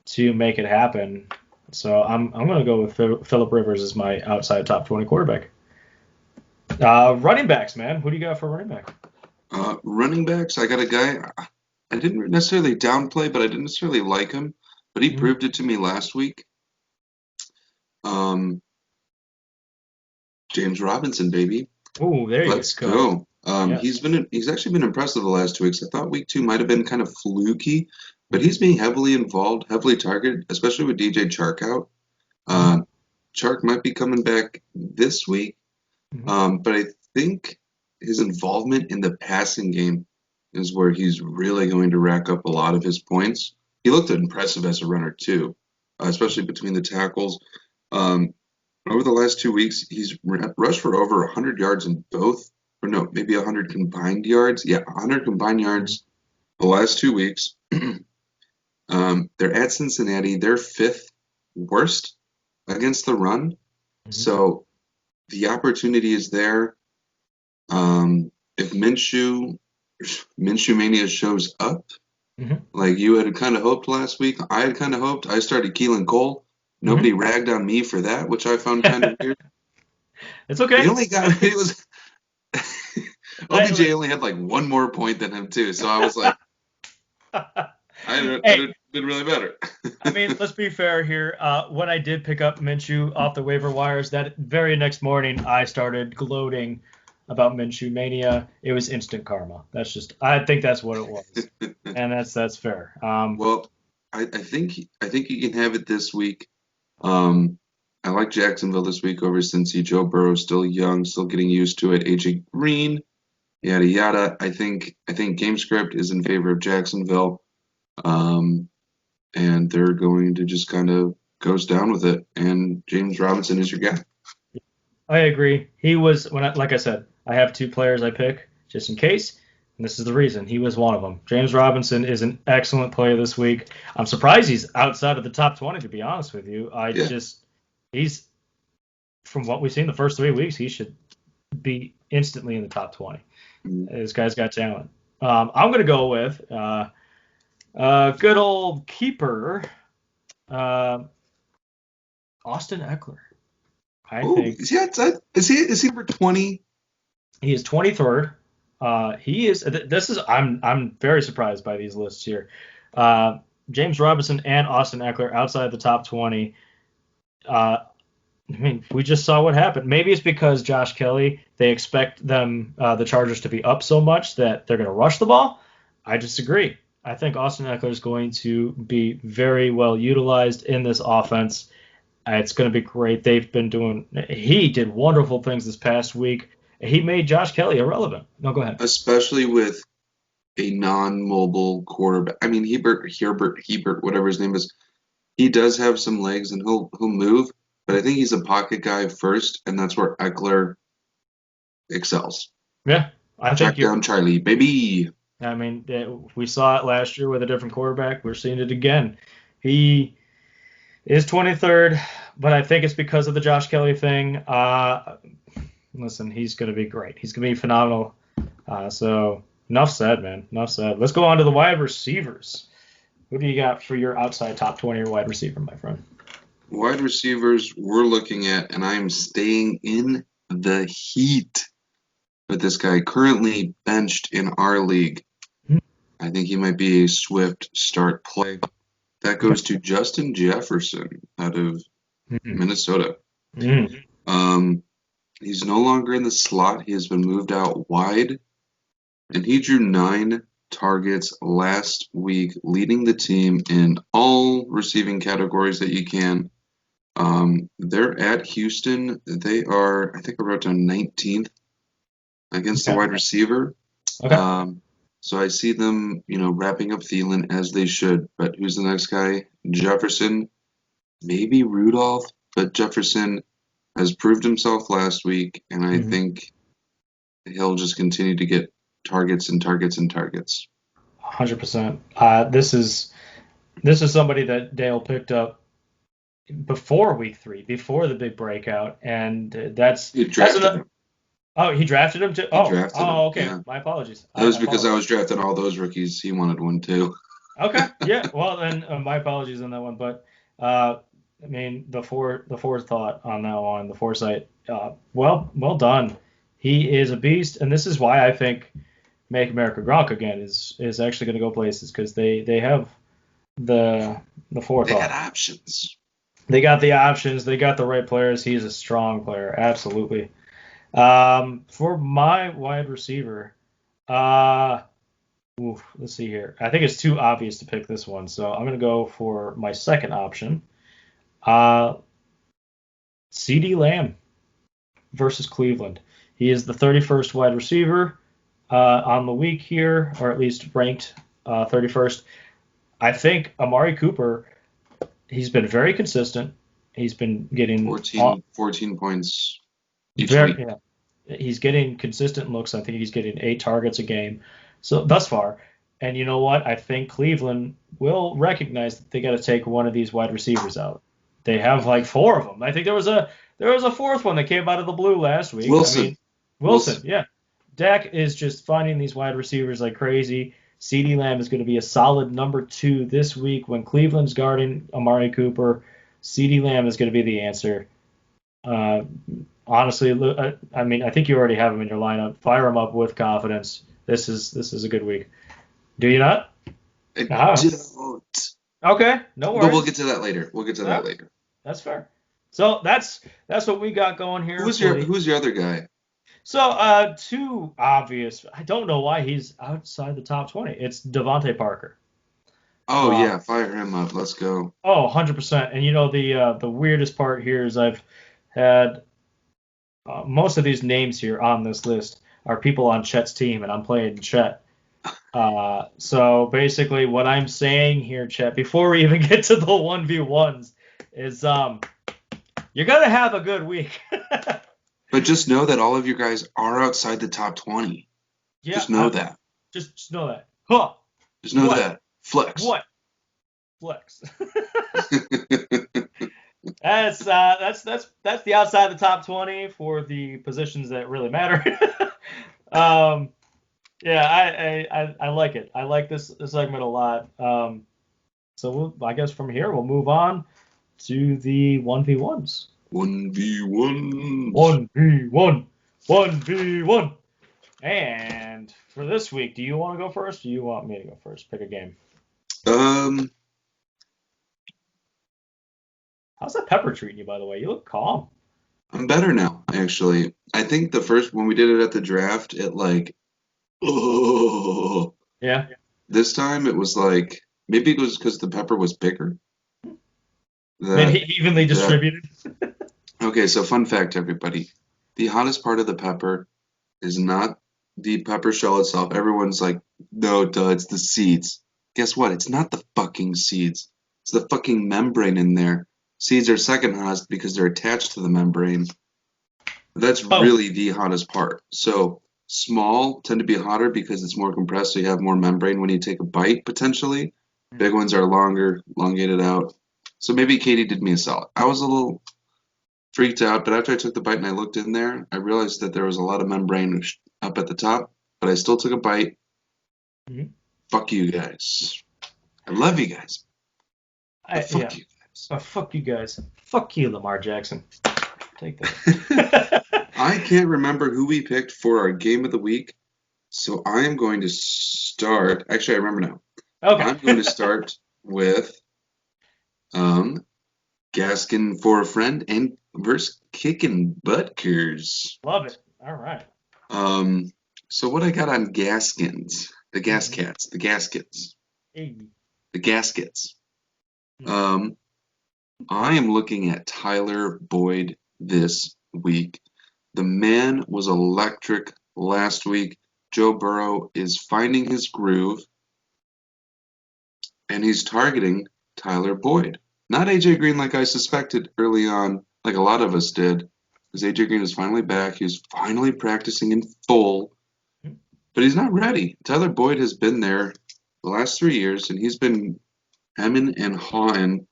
S3: to make it happen. So I'm going to go with Phillip Rivers as my outside top 20 quarterback. Running backs, man. Who do you got for running back?
S2: Running backs, I got a guy I didn't necessarily downplay, but I didn't necessarily like him, but he proved it to me last week. James Robinson, baby.
S3: Oh, there
S2: Let's
S3: you go.
S2: Yes. He's actually been impressive the last 2 weeks. I thought week 2 might have been kind of fluky, but he's being heavily involved, heavily targeted, especially with DJ Chark out. Chark might be coming back this week, but I think his involvement in the passing game is where he's really going to rack up a lot of his points. He looked impressive as a runner too, especially between the tackles. Over the last 2 weeks, he's rushed for over 100 yards in both, or no, maybe 100 combined yards. Yeah, 100 combined yards the last 2 weeks. They're at Cincinnati. They're 5th worst against the run. So the opportunity is there. If Minshew Mania shows up, like you had kind of hoped last week, I had kind of hoped. I started Keelan Cole. Nobody ragged on me for that, which I found kind of weird.
S3: It's okay.
S2: He only got OBJ only had like 1 more point than him too, so I was like, I did really better.
S3: I mean, let's be fair here. When I did pick up Minshew off the waiver wires, that very next morning I started gloating about Minshew Mania. It was instant karma. I think that's what it was, and that's fair.
S2: Well, I think you can have it this week. I like Jacksonville this week over Cincy. Joe Burrow's still young, still getting used to it. AJ Green, yada yada. I think game script is in favor of Jacksonville, and they're going to just kind of goes down with it, and James Robinson is your guy.
S3: I agree. He was like I said, I have 2 players I pick just in case, and this is the reason. He was one of them. James Robinson is an excellent player this week. I'm surprised he's outside of the top 20, to be honest with you. He's from what we've seen the first 3 weeks, he should be instantly in the top 20. This guy's got talent. I'm going to go with good old keeper, Austin Eckler. I think.
S2: Is he number 20?
S3: He is 23rd. He is. This is. I'm very surprised by these lists here. James Robinson and Austin Eckler outside the top 20. I mean, we just saw what happened. Maybe it's because Josh Kelly, they expect the Chargers to be up so much that they're going to rush the ball. I disagree. I think Austin Eckler is going to be very well utilized in this offense. It's going to be great. He did wonderful things this past week. He made Josh Kelly irrelevant. No, go ahead.
S2: Especially with a non-mobile quarterback. I mean, Hebert, whatever his name is, he does have some legs and he'll move, but I think he's a pocket guy first, and that's where Eckler excels.
S3: Yeah,
S2: Track down Charlie, baby.
S3: I mean, we saw it last year with a different quarterback. We're seeing it again. He is 23rd, but I think it's because of the Josh Kelly thing. Listen, he's going to be great. He's going to be phenomenal. So enough said, man. Enough said. Let's go on to the wide receivers. Who do you got for your outside top 20 or wide receiver, my friend?
S2: Wide receivers we're looking at, and I'm staying in the heat with this guy currently benched in our league. I think he might be a swift start play. That goes to Justin Jefferson out of Minnesota. He's no longer in the slot. He has been moved out wide, and he drew 9 targets last week, leading the team in all receiving categories that you can. They're at Houston. They are, I think I wrote down 19th against the wide receiver.
S3: Okay.
S2: So I see them, wrapping up Thielen as they should. But who's the next guy? Jefferson, maybe Rudolph, but Jefferson has proved himself last week, and I think he'll just continue to get targets and targets and targets.
S3: 100%. This is somebody that Dale picked up before week 3, before the big breakout, and
S2: He drafted him.
S3: Oh, he drafted him too? Okay.
S2: Yeah.
S3: My apologies.
S2: That was because I was drafting all those rookies. He wanted one too.
S3: Okay. Yeah. Well, then my apologies on that one. But, I mean, the forethought on that one, the foresight, well done. He is a beast. And this is why I think Make America Gronk again is actually going to go places, because they have the forethought.
S2: They got options.
S3: They got the options. They got the right players. He's a strong player. Absolutely. For my wide receiver, let's see here. I think it's too obvious to pick this one, so I'm going to go for my second option. CeeDee Lamb versus Cleveland. He is the 31st wide receiver on the week here, or at least ranked 31st. I think Amari Cooper, he's been very consistent. He's been getting
S2: 14 points each week.
S3: Yeah. He's getting consistent looks. I think he's getting 8 targets a game, so thus far. And you know what? I think Cleveland will recognize that they got to take one of these wide receivers out. They have like 4 of them. I think there was a 4th one that came out of the blue last week.
S2: Wilson.
S3: Yeah. Dak is just finding these wide receivers like crazy. CeeDee Lamb is going to be a solid number 2 this week when Cleveland's guarding Amari Cooper. CeeDee Lamb is going to be the answer. Honestly, I mean, I think you already have him in your lineup. Fire him up with confidence. This is a good week. Do you not?
S2: I don't.
S3: Okay, no worries.
S2: But we'll get to that later.
S3: That's fair. So that's what we got going here.
S2: Who's your other guy?
S3: So too obvious. I don't know why he's outside the top 20. It's Devontae Parker.
S2: Oh yeah, fire him up. Let's go.
S3: Oh, 100%. And the weirdest part here is I've had most of these names here on this list are people on Chet's team, and I'm playing Chet. So basically what I'm saying here, Chet, before we even get to the 1v1s, is you're gonna have a good week.
S2: But just know that all of you guys are outside the top 20.
S3: Yeah,
S2: Just know that.
S3: Just know that. Huh?
S2: Just know
S3: What?
S2: that. Flex.
S3: What? Flex. That's the outside the top 20 for the positions that really matter. Yeah, I like it. I like this segment a lot. So I guess from here we'll move on to the 1v1s.
S2: 1v1.
S3: 1v1. 1v1. And for this week, do you want to go first or do you want me to go first? Pick a game. How's that pepper treating you, by the way? You look calm.
S2: I'm better now, actually. I think the first, when we did it at the draft, it like, oh.
S3: Yeah.
S2: This time it was like, maybe it was because the pepper was bigger.
S3: Maybe evenly distributed.
S2: Okay, so fun fact, everybody. The hottest part of the pepper is not the pepper shell itself. Everyone's like, no, duh, it's the seeds. Guess what? It's not the fucking seeds. It's the fucking membrane in there. Seeds are second hottest because they're attached to the membrane. That's really the hottest part. So small tend to be hotter because it's more compressed, so you have more membrane when you take a bite, potentially. Big ones are longer, elongated out. So maybe Katie did me a solid. I was a little freaked out, but after I took the bite and I looked in there, I realized that there was a lot of membrane up at the top, but I still took a bite.
S3: Mm-hmm.
S2: Fuck you guys. I love you guys. Fuck you guys.
S3: Fuck you guys. Fuck you, Lamar Jackson. Take that.
S2: I can't remember who we picked for our game of the week, so I am going to start. Actually, I remember now.
S3: Okay.
S2: I'm going to start with Gaskin for a friend and versus Kicking Buttkers.
S3: Love it. All right.
S2: So what I got on Gaskins, the Gaskets, the Gaskets, the Gaskets. I am looking at Tyler Boyd this week. The man was electric last week. Joe Burrow is finding his groove, and he's targeting Tyler Boyd. Not A.J. Green like I suspected early on, like a lot of us did, because A.J. Green is finally back. He's finally practicing in full, but he's not ready. Tyler Boyd has been there the last 3 years, and he's been hemming and hawing.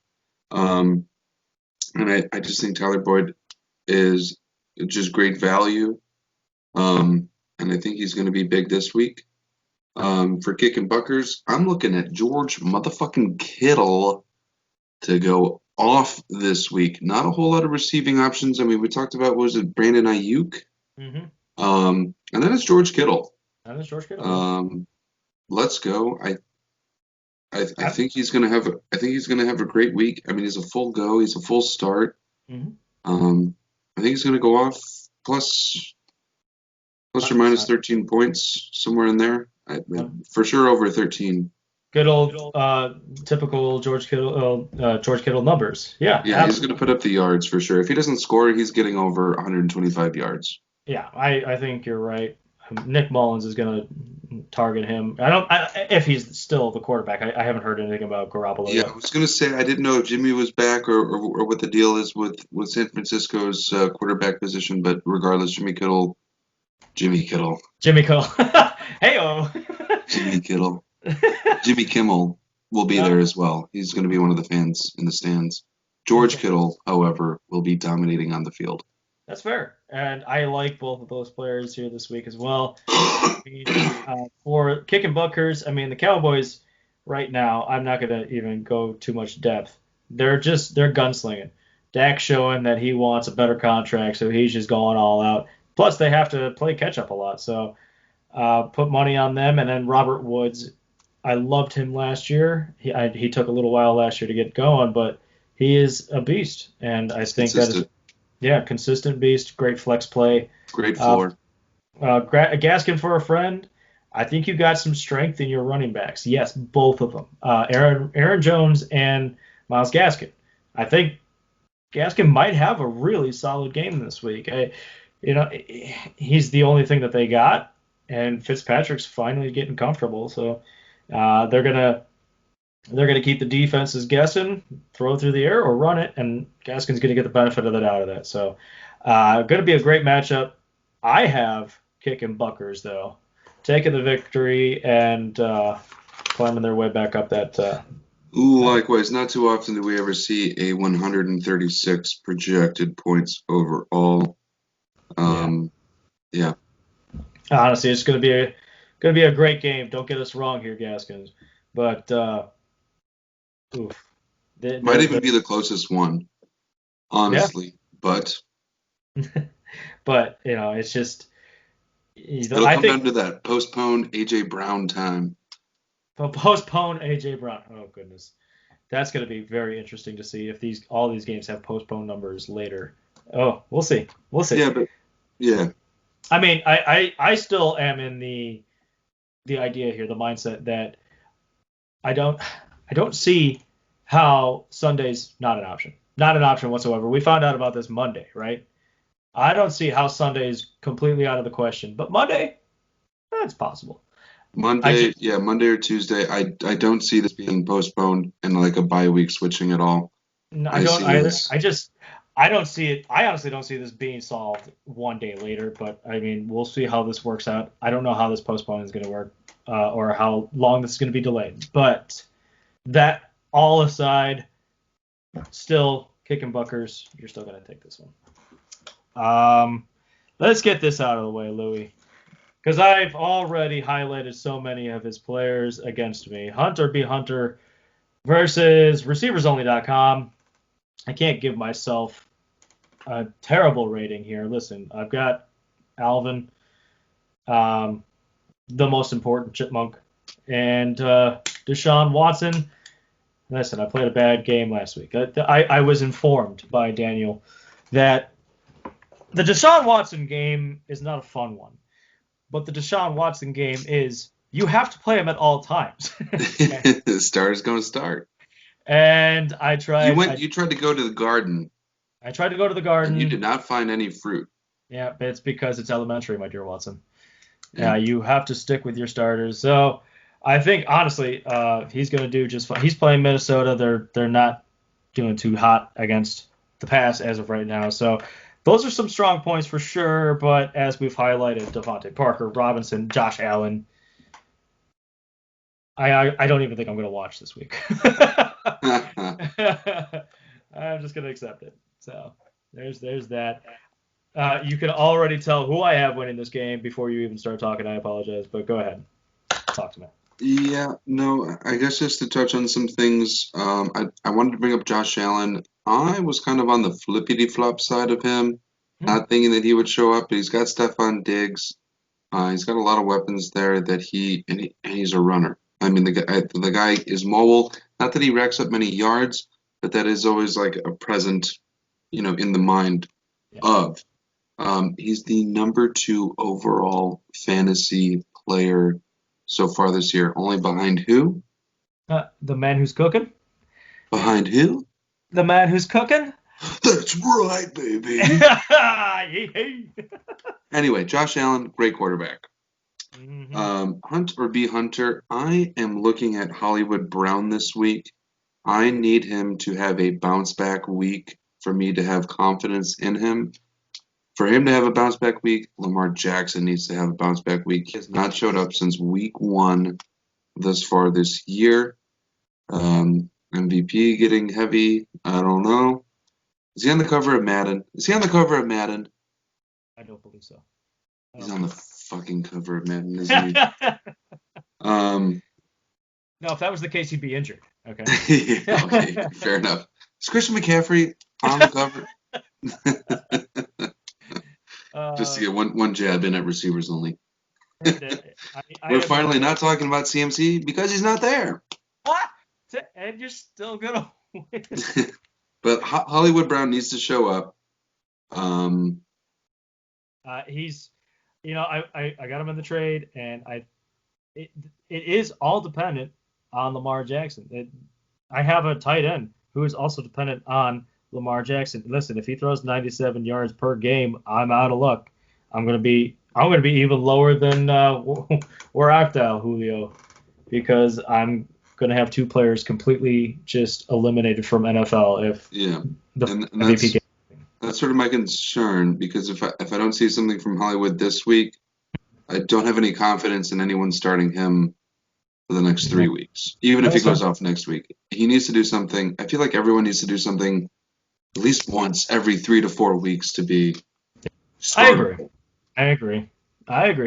S2: And I just think Tyler Boyd is just great value. And I think he's going to be big this week. For kicking buckers, I'm looking at George motherfucking Kittle to go off this week. Not a whole lot of receiving options. I mean, we talked about, what was it, Brandon Ayuk?
S3: Mm-hmm.
S2: And then it's George Kittle.
S3: That is George Kittle.
S2: Let's go. I think he's gonna have a great week. I mean, he's a full go. He's a full start.
S3: Mm-hmm.
S2: I think he's gonna go off plus or minus 13 points, somewhere in there. For sure over 13.
S3: Good old typical George Kittle numbers. Yeah.
S2: Yeah, he's gonna put up the yards for sure. If he doesn't score, he's getting over 125 yards.
S3: Yeah, I think you're right. Nick Mullins is going to target him. If he's still the quarterback. I haven't heard anything about Garoppolo yet.
S2: I was going to say I didn't know if Jimmy was back or what the deal is with San Francisco's quarterback position, but regardless, Jimmy Kittle.
S3: Hey-oh.
S2: Jimmy Kittle. Jimmy Kimmel will be there as well. He's going to be one of the fans in the stands. George Kittle, however, will be dominating on the field.
S3: That's fair. And I like both of those players here this week as well. For kicking buckers, I mean, the Cowboys right now, I'm not going to even go too much depth. They're gunslinging. Dak's showing that he wants a better contract, so he's just going all out. Plus, they have to play catch-up a lot, so put money on them. And then Robert Woods, I loved him last year. He took a little while last year to get going, but he is a beast. And I think that is... Yeah, consistent beast, great flex play.
S2: Great floor.
S3: Gaskin for a friend. I think you got some strength in your running backs. Yes, both of them. Aaron Jones and Myles Gaskin. I think Gaskin might have a really solid game this week. He's the only thing that they got, and Fitzpatrick's finally getting comfortable. So they're gonna They're going to keep the defenses guessing, throw through the air or run it, and Gaskin's going to get the benefit of the doubt of that. So, going to be a great matchup. I have kicking Buckers, though, taking the victory and climbing their way back up that.
S2: Likewise, not too often do we ever see a 136 projected points overall. Yeah.
S3: Honestly, it's going to be a great game. Don't get us wrong here, Gaskins. But
S2: might even be the closest one, honestly. Yeah.
S3: But it's just
S2: it'll come down to that postponed AJ Brown time.
S3: Postpone AJ Brown. Oh goodness, that's going to be very interesting to see if all these games have postponed numbers later. Oh, we'll see.
S2: Yeah.
S3: I mean, I still am in the idea here, the mindset that I don't see how Sunday's not an option whatsoever. We found out about this Monday, right? I don't see how Sunday's completely out of the question, but Monday, that's possible.
S2: Monday or Tuesday. I don't see this being postponed and like a bye week switching at all.
S3: No, I don't either. I don't see it. I honestly don't see this being solved one day later, but I mean, we'll see how this works out. I don't know how this postponement is going to work or how long this is going to be delayed. But that all aside, still kicking Buckers. You're still going to take this one. Let's get this out of the way, Louie, because I've already highlighted so many of his players against me. Hunter B. Hunter versus receiversonly.com. I can't give myself a terrible rating here. Listen, I've got Alvin, the most important chipmunk, and Deshaun Watson. Listen, I played a bad game last week. I was informed by Daniel that the Deshaun Watson game is not a fun one, but the Deshaun Watson game is you have to play him at all times.
S2: The starter's going to start.
S3: And I tried.
S2: You tried to go to the garden.
S3: I tried to go to the garden.
S2: And you did not find any fruit.
S3: Yeah, but it's because it's elementary, my dear Watson. Yeah, you have to stick with your starters. So I think honestly, he's going to do just fine. He's playing Minnesota. They're not doing too hot against the pass as of right now. So those are some strong points for sure. But as we've highlighted, Devontae Parker, Robinson, Josh Allen. I don't even think I'm going to watch this week. I'm just going to accept it. So there's that. You can already tell who I have winning this game before you even start talking. I apologize, but go ahead. Talk to me.
S2: Yeah, no, I guess just to touch on some things, I wanted to bring up Josh Allen. I was kind of on the flippity-flop side of him, not thinking that he would show up, but he's got Stephon Diggs. He's got a lot of weapons there that he's a runner. I mean, the guy is mobile. Not that he racks up many yards, but that is always like a present, in the mind of. He's the number 2 overall fantasy player so far this year. Only behind who?
S3: The man who's cooking.
S2: Behind who?
S3: The man who's cooking.
S2: That's right, baby. Anyway, Josh Allen, great quarterback.
S3: Mm-hmm.
S2: Hunt or B. Hunter, I am looking at Hollywood Brown this week. I need him to have a bounce back week for me to have confidence in him. For him to have a bounce back week, Lamar Jackson needs to have a bounce back week. He has not showed up since week 1 thus far this year. MVP getting heavy. I don't know. Is he on the cover of Madden?
S3: I don't believe so.
S2: He's on the fucking cover of Madden, isn't he?
S3: No, if that was the case, he'd be injured. Okay.
S2: Yeah, okay, fair enough. Is Christian McCaffrey on the cover? Just to get one jab in at receivers only. We're finally not talking about CMC because he's not there.
S3: What? And you're still gonna win.
S2: But Hollywood Brown needs to show up.
S3: He's, I got him in the trade, and it is all dependent on Lamar Jackson. I have a tight end who is also dependent on Lamar Jackson. Listen, if he throws 97 yards per game, I'm out of luck. I'm gonna be even lower than where I've dialed Julio, because I'm going to have two players completely just eliminated from NFL if the
S2: and
S3: MVP
S2: that's sort of my concern, because if I don't see something from Hollywood this week, I don't have any confidence in anyone starting him for the next 3 weeks. Even if he goes off next week, he needs to do something. I feel like everyone needs to do something at least once every 3 to 4 weeks to be startable.
S3: I agree.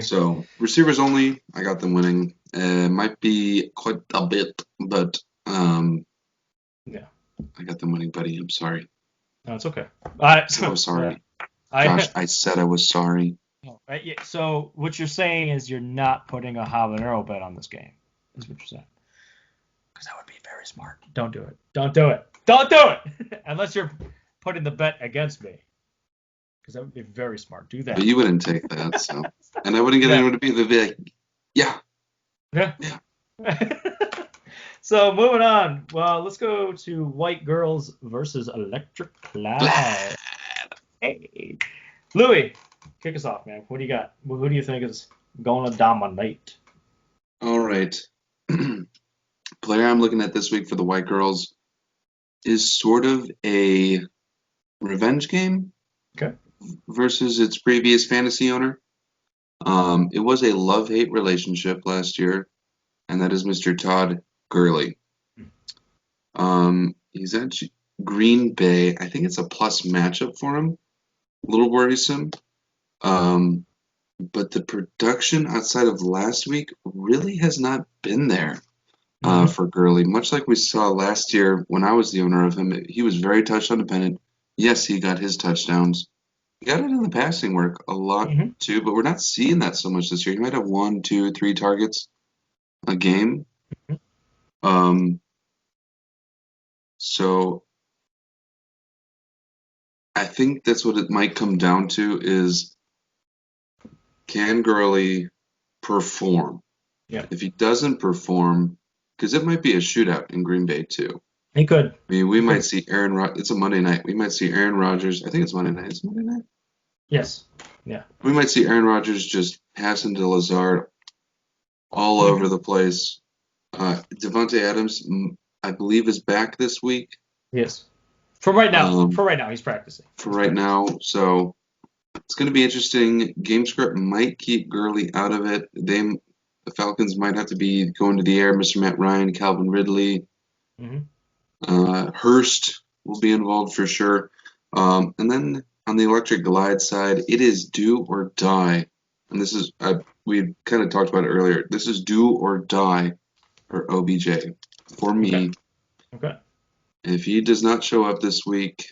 S2: So receivers only, I got them winning. Might be quite a bit, but
S3: yeah,
S2: I got them winning, buddy. I'm sorry.
S3: No, it's okay.
S2: So sorry.
S3: Yeah.
S2: Josh, I said I was sorry.
S3: Yeah, so what you're saying is you're not putting a habanero bet on this game, is what you're saying. Because that would be very smart. Don't do it. Don't do it. Don't do it! Unless you're putting the bet against me. Because that would be very smart. Do that.
S2: But you wouldn't take that, so. And I wouldn't get anyone to be like, yeah.
S3: So moving on. Well, let's go to White Girls versus Electric Cloud. Hey. Louis, kick us off, man. What do you got? Who do you think is going to dominate?
S2: All right. Player I'm looking at this week for the White Girls is sort of a revenge game versus its previous fantasy owner. It was a love-hate relationship last year, and that is Mr. Todd Gurley. He's at Green Bay. I think it's a plus matchup for him. A little worrisome. But the production outside of last week really has not been there for Gurley. Much like we saw last year when I was the owner of him, he was very touchdown dependent. Yes, he got his touchdowns. He got it in the passing work a lot too, but we're not seeing that so much this year. He might have 1, 2, 3 targets a game. So I think that's what it might come down to is, can Gurley perform?
S3: Yeah.
S2: If he doesn't perform, because it might be a shootout in Green Bay too.
S3: He could.
S2: I mean, we might see Aaron Rodgers. It's a Monday night. We might see Aaron Rodgers. I think it's Monday night. Is it Monday night?
S3: Yes. Yeah.
S2: We might see Aaron Rodgers just passing to Lazard all over the place. Devontae Adams, I believe, is back this week.
S3: Yes. For right now. He's practicing.
S2: For right now. So it's going to be interesting. Game script might keep Gurley out of it. The Falcons might have to be going to the air. Mr. Matt Ryan, Calvin Ridley. Hurst will be involved for sure. And then on the Electric Glide side, it is do or die. And this is, we kind of talked about it earlier. This is do or die for OBJ. For me.
S3: Okay.
S2: If he does not show up this week,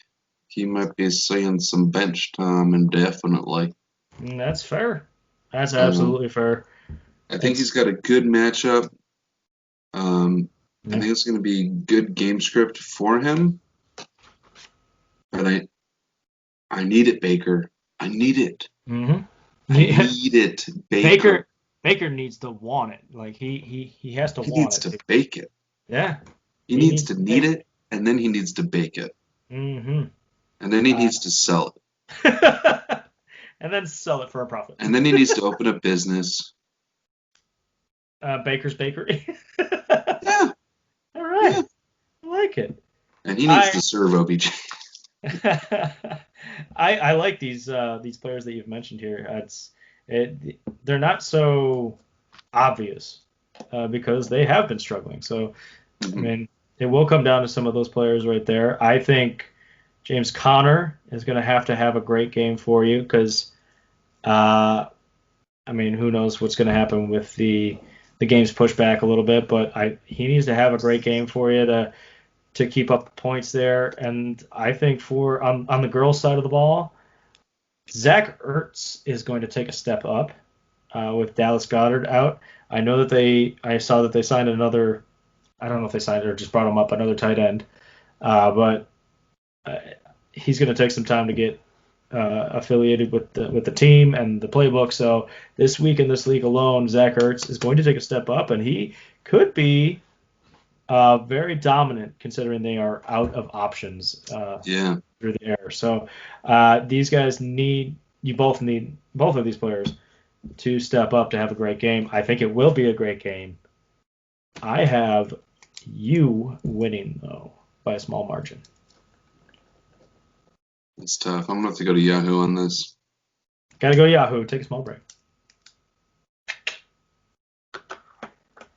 S2: he might be seeing some bench time indefinitely.
S3: That's fair. That's absolutely fair.
S2: I think he's got a good matchup. I think it's going to be good game script for him. But I need it, Baker. I need it. I need it, Baker.
S3: Baker needs to want it. Like he has to want it.
S2: He needs to bake it.
S3: Yeah.
S2: He needs to need it, and then he needs to bake it. And then he needs to sell
S3: it. And then sell it for a profit.
S2: And then he needs to open a business.
S3: Baker's Bakery.
S2: Yeah.
S3: All right.
S2: Yeah.
S3: I like it.
S2: And he needs to serve OBJ.
S3: I like these players that you've mentioned here. They're not so obvious because they have been struggling. So, I mean, it will come down to some of those players right there. I think James Conner is going to have a great game for you because, I mean, who knows what's going to happen with the game's pushed back a little bit, but he needs to have a great game for you to keep up the points there. And I think on the girls' side of the ball, Zach Ertz is going to take a step up with Dallas Goedert out. I know that I saw that they signed another. I don't know if they signed it or just brought him up another tight end, but he's going to take some time to get affiliated with the team and the playbook. So this week in this league alone, Zach Ertz is going to take a step up, and he could be very dominant considering they are out of options through the air. So these guys both of these players to step up to have a great game. I think it will be a great game. I have you winning, though, by a small margin.
S2: It's tough. I'm going to have to go to Yahoo on this.
S3: Got to go Yahoo. Take a small break.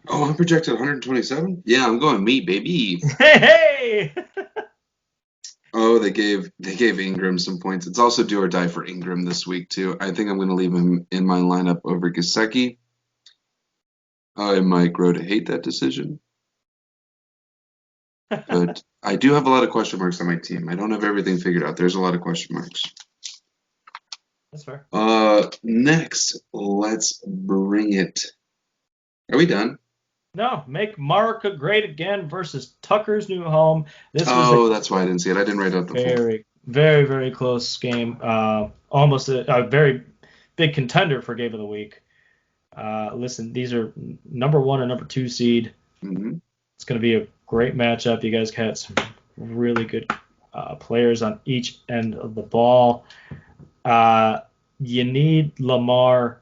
S2: Oh, I'm projected 127? Yeah, I'm going meat, baby.
S3: Hey!
S2: Oh, they gave Ingram some points. It's also do or die for Ingram this week, too. I think I'm going to leave him in my lineup over Gesicki. I might grow to hate that decision. But I do have a lot of question marks on my team. I don't have everything figured out. There's a lot of question marks.
S3: That's fair.
S2: Next, let's bring it. Are we done?
S3: No, make America great again versus Tucker's new home. This
S2: Oh,
S3: was
S2: that's why I didn't see it. I didn't write out the full.
S3: very, very, very close game. Almost a very big contender for game of the week. Listen, these are number 1 and number 2 seed.
S2: Mm-hmm.
S3: It's going to be a great matchup. You guys had some really good players on each end of the ball. You need Lamar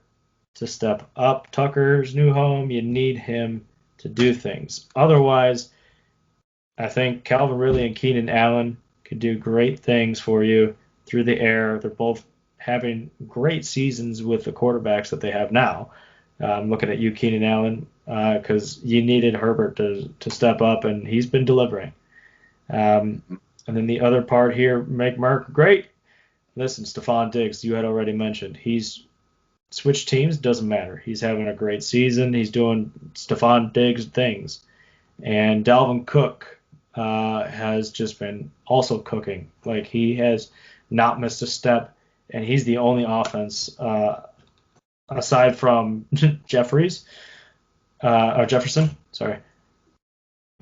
S3: to step up. Tucker's new home, you need him to do things. Otherwise, I think Calvin Ridley and Keenan Allen could do great things for you through the air. They're both having great seasons with the quarterbacks that they have now. I'm looking at you, Keenan Allen, because you needed Herbert to step up, and he's been delivering. And then the other part here, make Mark great. Listen, Stephon Diggs, you had already mentioned. He's switched teams, doesn't matter. He's having a great season. He's doing Stephon Diggs things. And Dalvin Cook has just been also cooking. Like, he has not missed a step, and he's the only offense aside from Jeffries, or Jefferson, sorry.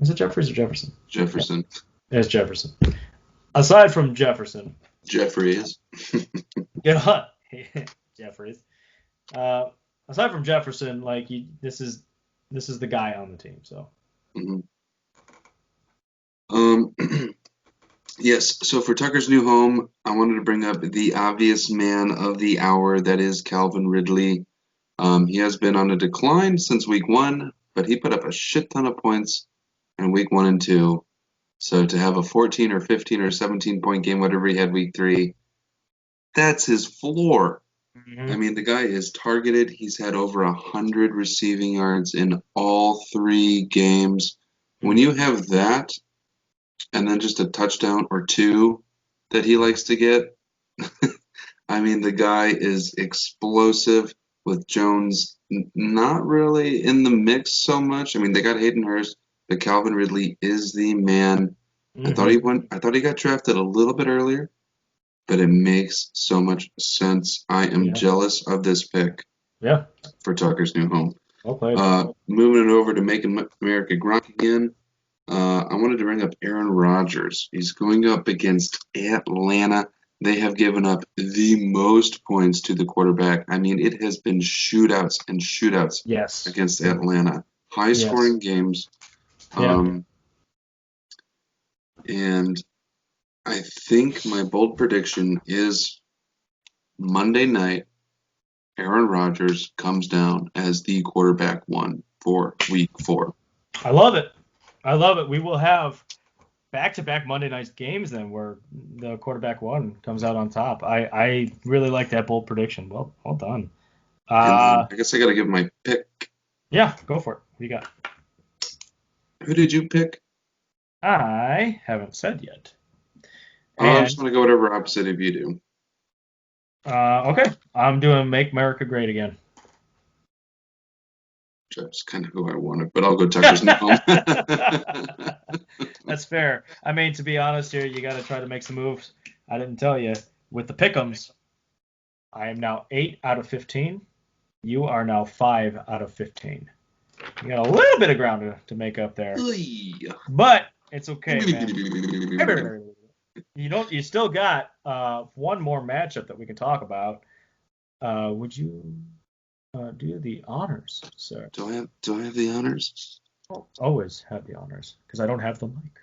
S3: Is it Jeffries or Jefferson?
S2: Jefferson.
S3: Yeah, it's Jefferson. Aside from Jefferson.
S2: Jeffries.
S3: Yeah, Jeffries. Aside from Jefferson, like, this is the guy on the team. So.
S2: Mm-hmm. Yes. So for Tucker's new home, I wanted to bring up the obvious man of the hour, that is Calvin Ridley. He has been on a decline since week 1, but he put up a shit ton of points in week 1 and 2. So to have a 14 or 15 or 17 point game, whatever he had week 3, that's his floor.
S3: Mm-hmm.
S2: I mean, the guy is targeted. He's had over 100 receiving yards in all 3 games. When you have that, and then just a touchdown or 2 that he likes to get, I mean, the guy is explosive with Jones not really in the mix so much. I mean, they got Hayden Hurst, but Calvin Ridley is the man.
S3: Mm-hmm.
S2: I thought he got drafted a little bit earlier, but it makes so much sense. I am jealous of this pick.
S3: Yeah.
S2: For Tucker's new home.
S3: Well played.
S2: Moving it over to Making America Great again. I wanted to bring up Aaron Rodgers. He's going up against Atlanta. They have given up the most points to the quarterback. I mean, it has been shootouts and shootouts against Atlanta. High-scoring games. And I think my bold prediction is Monday night, Aaron Rodgers comes down as the quarterback 1 for week 4.
S3: I love it. We will have back-to-back Monday night games then where the quarterback 1 comes out on top. I really like that bold prediction. Well done.
S2: I guess I got to give my pick.
S3: Yeah, go for it. What do you got?
S2: Who did you pick?
S3: I haven't said yet.
S2: I'm just going to go whatever opposite of you do.
S3: Okay. I'm doing Make America Great Again.
S2: That's kind of who I wanted, but I'll go Tucker's new home.
S3: That's fair. I mean, to be honest here, you got to try to make some moves. I didn't tell you. With the pick'ems, I am now 8 out of 15. You are now 5 out of 15. You got a little bit of ground to make up there. But it's okay, man. You still got one more matchup that we can talk about. Would you do the honors, sir?
S2: Do I have the honors?
S3: I'll always have the honors because I don't have the mic.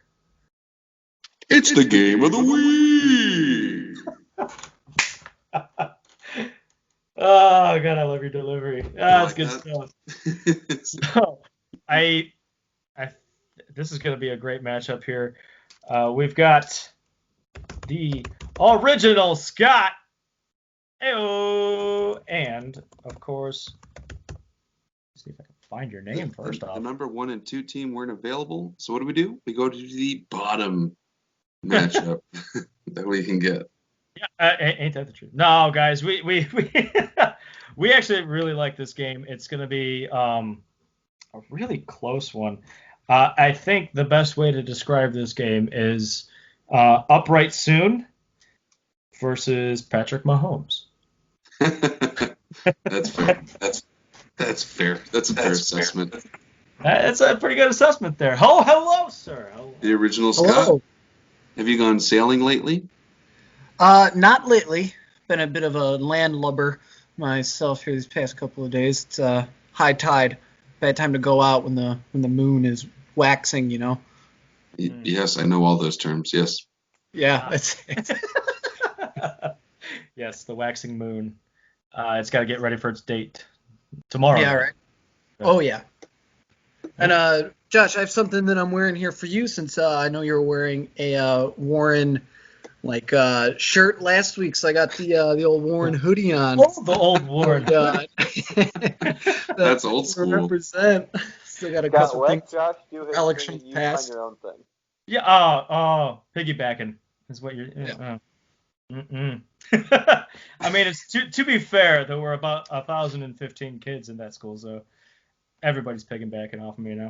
S2: It's the game of the week.
S3: Oh God, I love your delivery. That's good stuff. So this is going to be a great matchup here. We've got the original Scott. Ayo, and of course, let's see if I can find your name first off.
S2: The number 1 and 2 team weren't available. So what do? We go to the bottom matchup that we can get.
S3: Yeah, ain't that the truth? No, guys, we we actually really like this game. It's going to be a really close one. I think the best way to describe this game is Upright Soon versus Patrick Mahomes.
S2: That's fair. That's fair. That's a fair assessment.
S3: That's a pretty good assessment there. Oh, hello, sir. Hello.
S2: The original Scott.
S5: Hello.
S2: Have you gone sailing lately?
S5: Not lately. Been a bit of a landlubber myself here these past couple of days. It's high tide. Bad time to go out when the moon is waxing, you know.
S2: Yes, I know all those terms. Yes.
S5: Yeah, it's
S3: Yes, the waxing moon. It's got to get ready for its date tomorrow.
S5: yeah, right. Oh yeah. And Josh, I have something that I'm wearing here for you since I know you're wearing a Warren shirt last week, so I got the old Warren hoodie on.
S3: Oh, the old Warren.
S2: That's old school.
S5: Represent. Still got a
S4: Got
S5: couple
S4: wet,
S5: things.
S4: Josh? Do his
S5: Election
S4: thing and you
S5: passed.
S4: find your own thing.
S3: Yeah. Piggybacking is what you're.
S5: Yeah.
S3: I mean, it's to be fair, there were about 1,015 kids in that school, so everybody's piggybacking off of me now.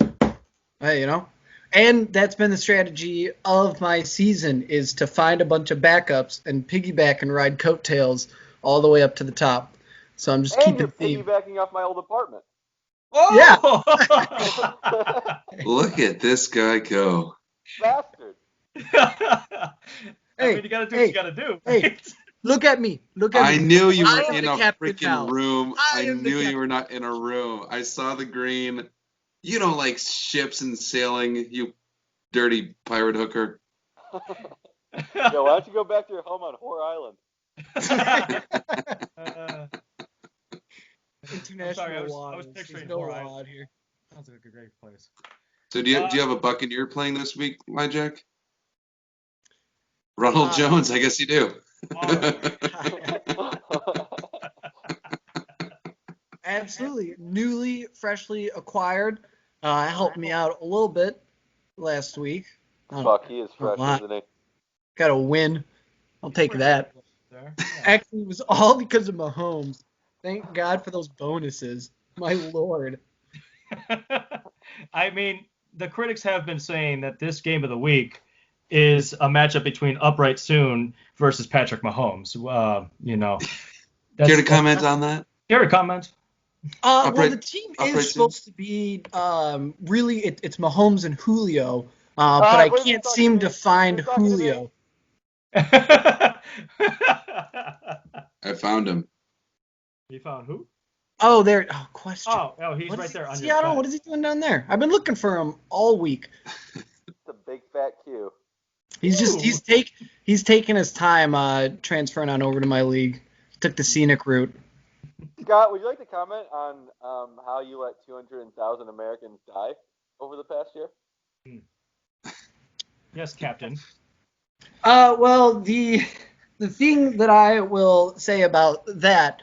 S5: Hey, you know. And that's been the strategy of my season, is to find a bunch of backups and piggyback and ride coattails all the way up to the top. So I'm just
S4: And
S5: keeping
S4: you're
S5: theme.
S4: piggybacking off my old apartment.
S3: Oh!
S2: Look at this guy go.
S4: Bastard.
S3: I mean, you gotta do what you gotta do.
S5: Hey.
S3: Right?
S5: Look at me. Look at me.
S2: I knew you
S5: I
S2: were
S5: am
S2: in
S5: the
S2: a
S5: captain
S2: freaking
S5: now.
S2: room.
S5: I
S2: I
S5: am the
S2: knew you
S5: captain.
S2: were not in a room. I saw the green. You don't like ships and sailing, you dirty pirate hooker.
S4: Yo, why don't you go back to your home on Whore Island?
S5: International
S3: sorry, I was
S5: waters.
S3: picturing
S5: There's no
S3: Horizon.
S5: law out here.
S3: Sounds like a great place.
S2: So do you have a Buccaneer playing this week, Jack? Ronald Jones, I guess you do.
S5: Absolutely. Newly, freshly acquired. Helped me out a little bit last week.
S4: Fuck, he is fresh,
S5: lot.
S4: isn't he?
S5: Got a win. I'll take that.
S3: There.
S5: Actually, it was all because of Mahomes. Thank God for those bonuses. My lord.
S3: I mean, the critics have been saying that this game of the week is a matchup between Upright Soon versus Patrick Mahomes. You know.
S2: Care to comment on that?
S3: Care to comment?
S5: Well, the team is supposed to be really it's Mahomes and Julio, but I
S4: what are you
S5: can't
S4: talking
S5: seem
S4: to
S5: to
S4: me?
S5: find
S4: You're talking to me?
S5: Julio.
S2: I found him.
S3: You found who?
S5: Oh, there. Oh, question.
S3: Oh, he's right there on your
S5: Seattle,
S3: side.
S5: what is he doing down there? I've been looking for him all week.
S4: It's a big fat Q.
S5: He's taking his time transferring on over to my league. Took the scenic route.
S4: Scott, would you like to comment on how you let 200,000 Americans die over the past year?
S3: Yes, Captain.
S5: Well, the thing that I will say about that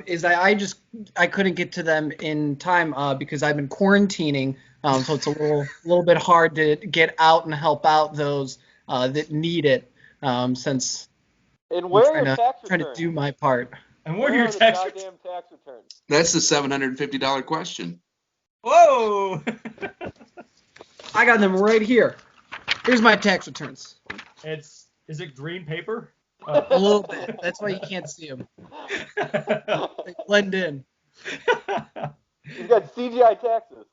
S5: is I couldn't get to them in time because I've been quarantining, so it's a little bit hard to get out and help out those that need it since
S4: And where
S5: I'm
S4: are your tax
S5: trying to
S4: returns?
S5: do my part.
S3: And what are
S4: Where
S3: your
S4: are the
S3: tax
S4: goddamn tax returns?
S2: That's the $750 question.
S3: Whoa!
S5: I got them right here. Here's my tax returns.
S3: Is it green paper?
S5: A little bit. That's why you can't see them. They blend in.
S4: You've got CGI taxes.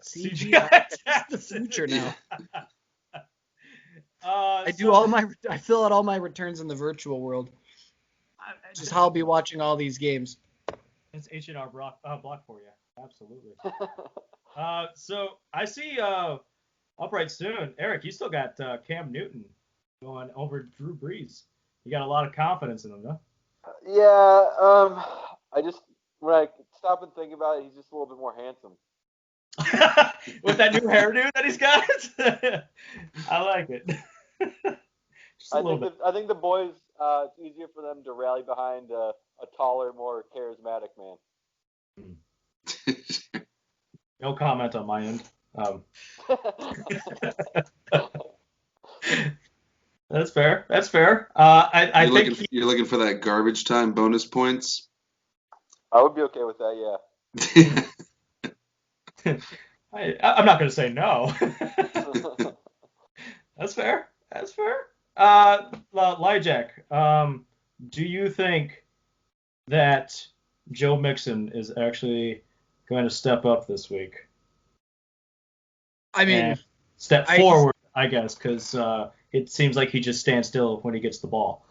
S5: CGI. That's the future now. I fill out all my returns in the virtual world. Just how I'll be watching all these games.
S3: It's H&R block for you. Absolutely. So I see Upright Soon. Eric, you still got Cam Newton going over Drew Brees. You got a lot of confidence in him, huh?
S4: Yeah, when I stop and think about it, he's just a little bit more handsome.
S3: With that new hairdo that he's got. I like it. Just a little bit.
S6: I think the boys, it's easier for them to rally behind a taller, more charismatic man.
S3: No comment on my end. That's fair. That's fair. I think
S2: you're looking for that garbage time bonus points.
S6: I would be okay with that. Yeah.
S3: I'm not going to say no. That's fair. That's fair. Lyjack, do you think that Joe Mixon is actually going to step up this week?
S5: I mean,
S3: and step forward, I guess, because it seems like he just stands still when he gets the ball.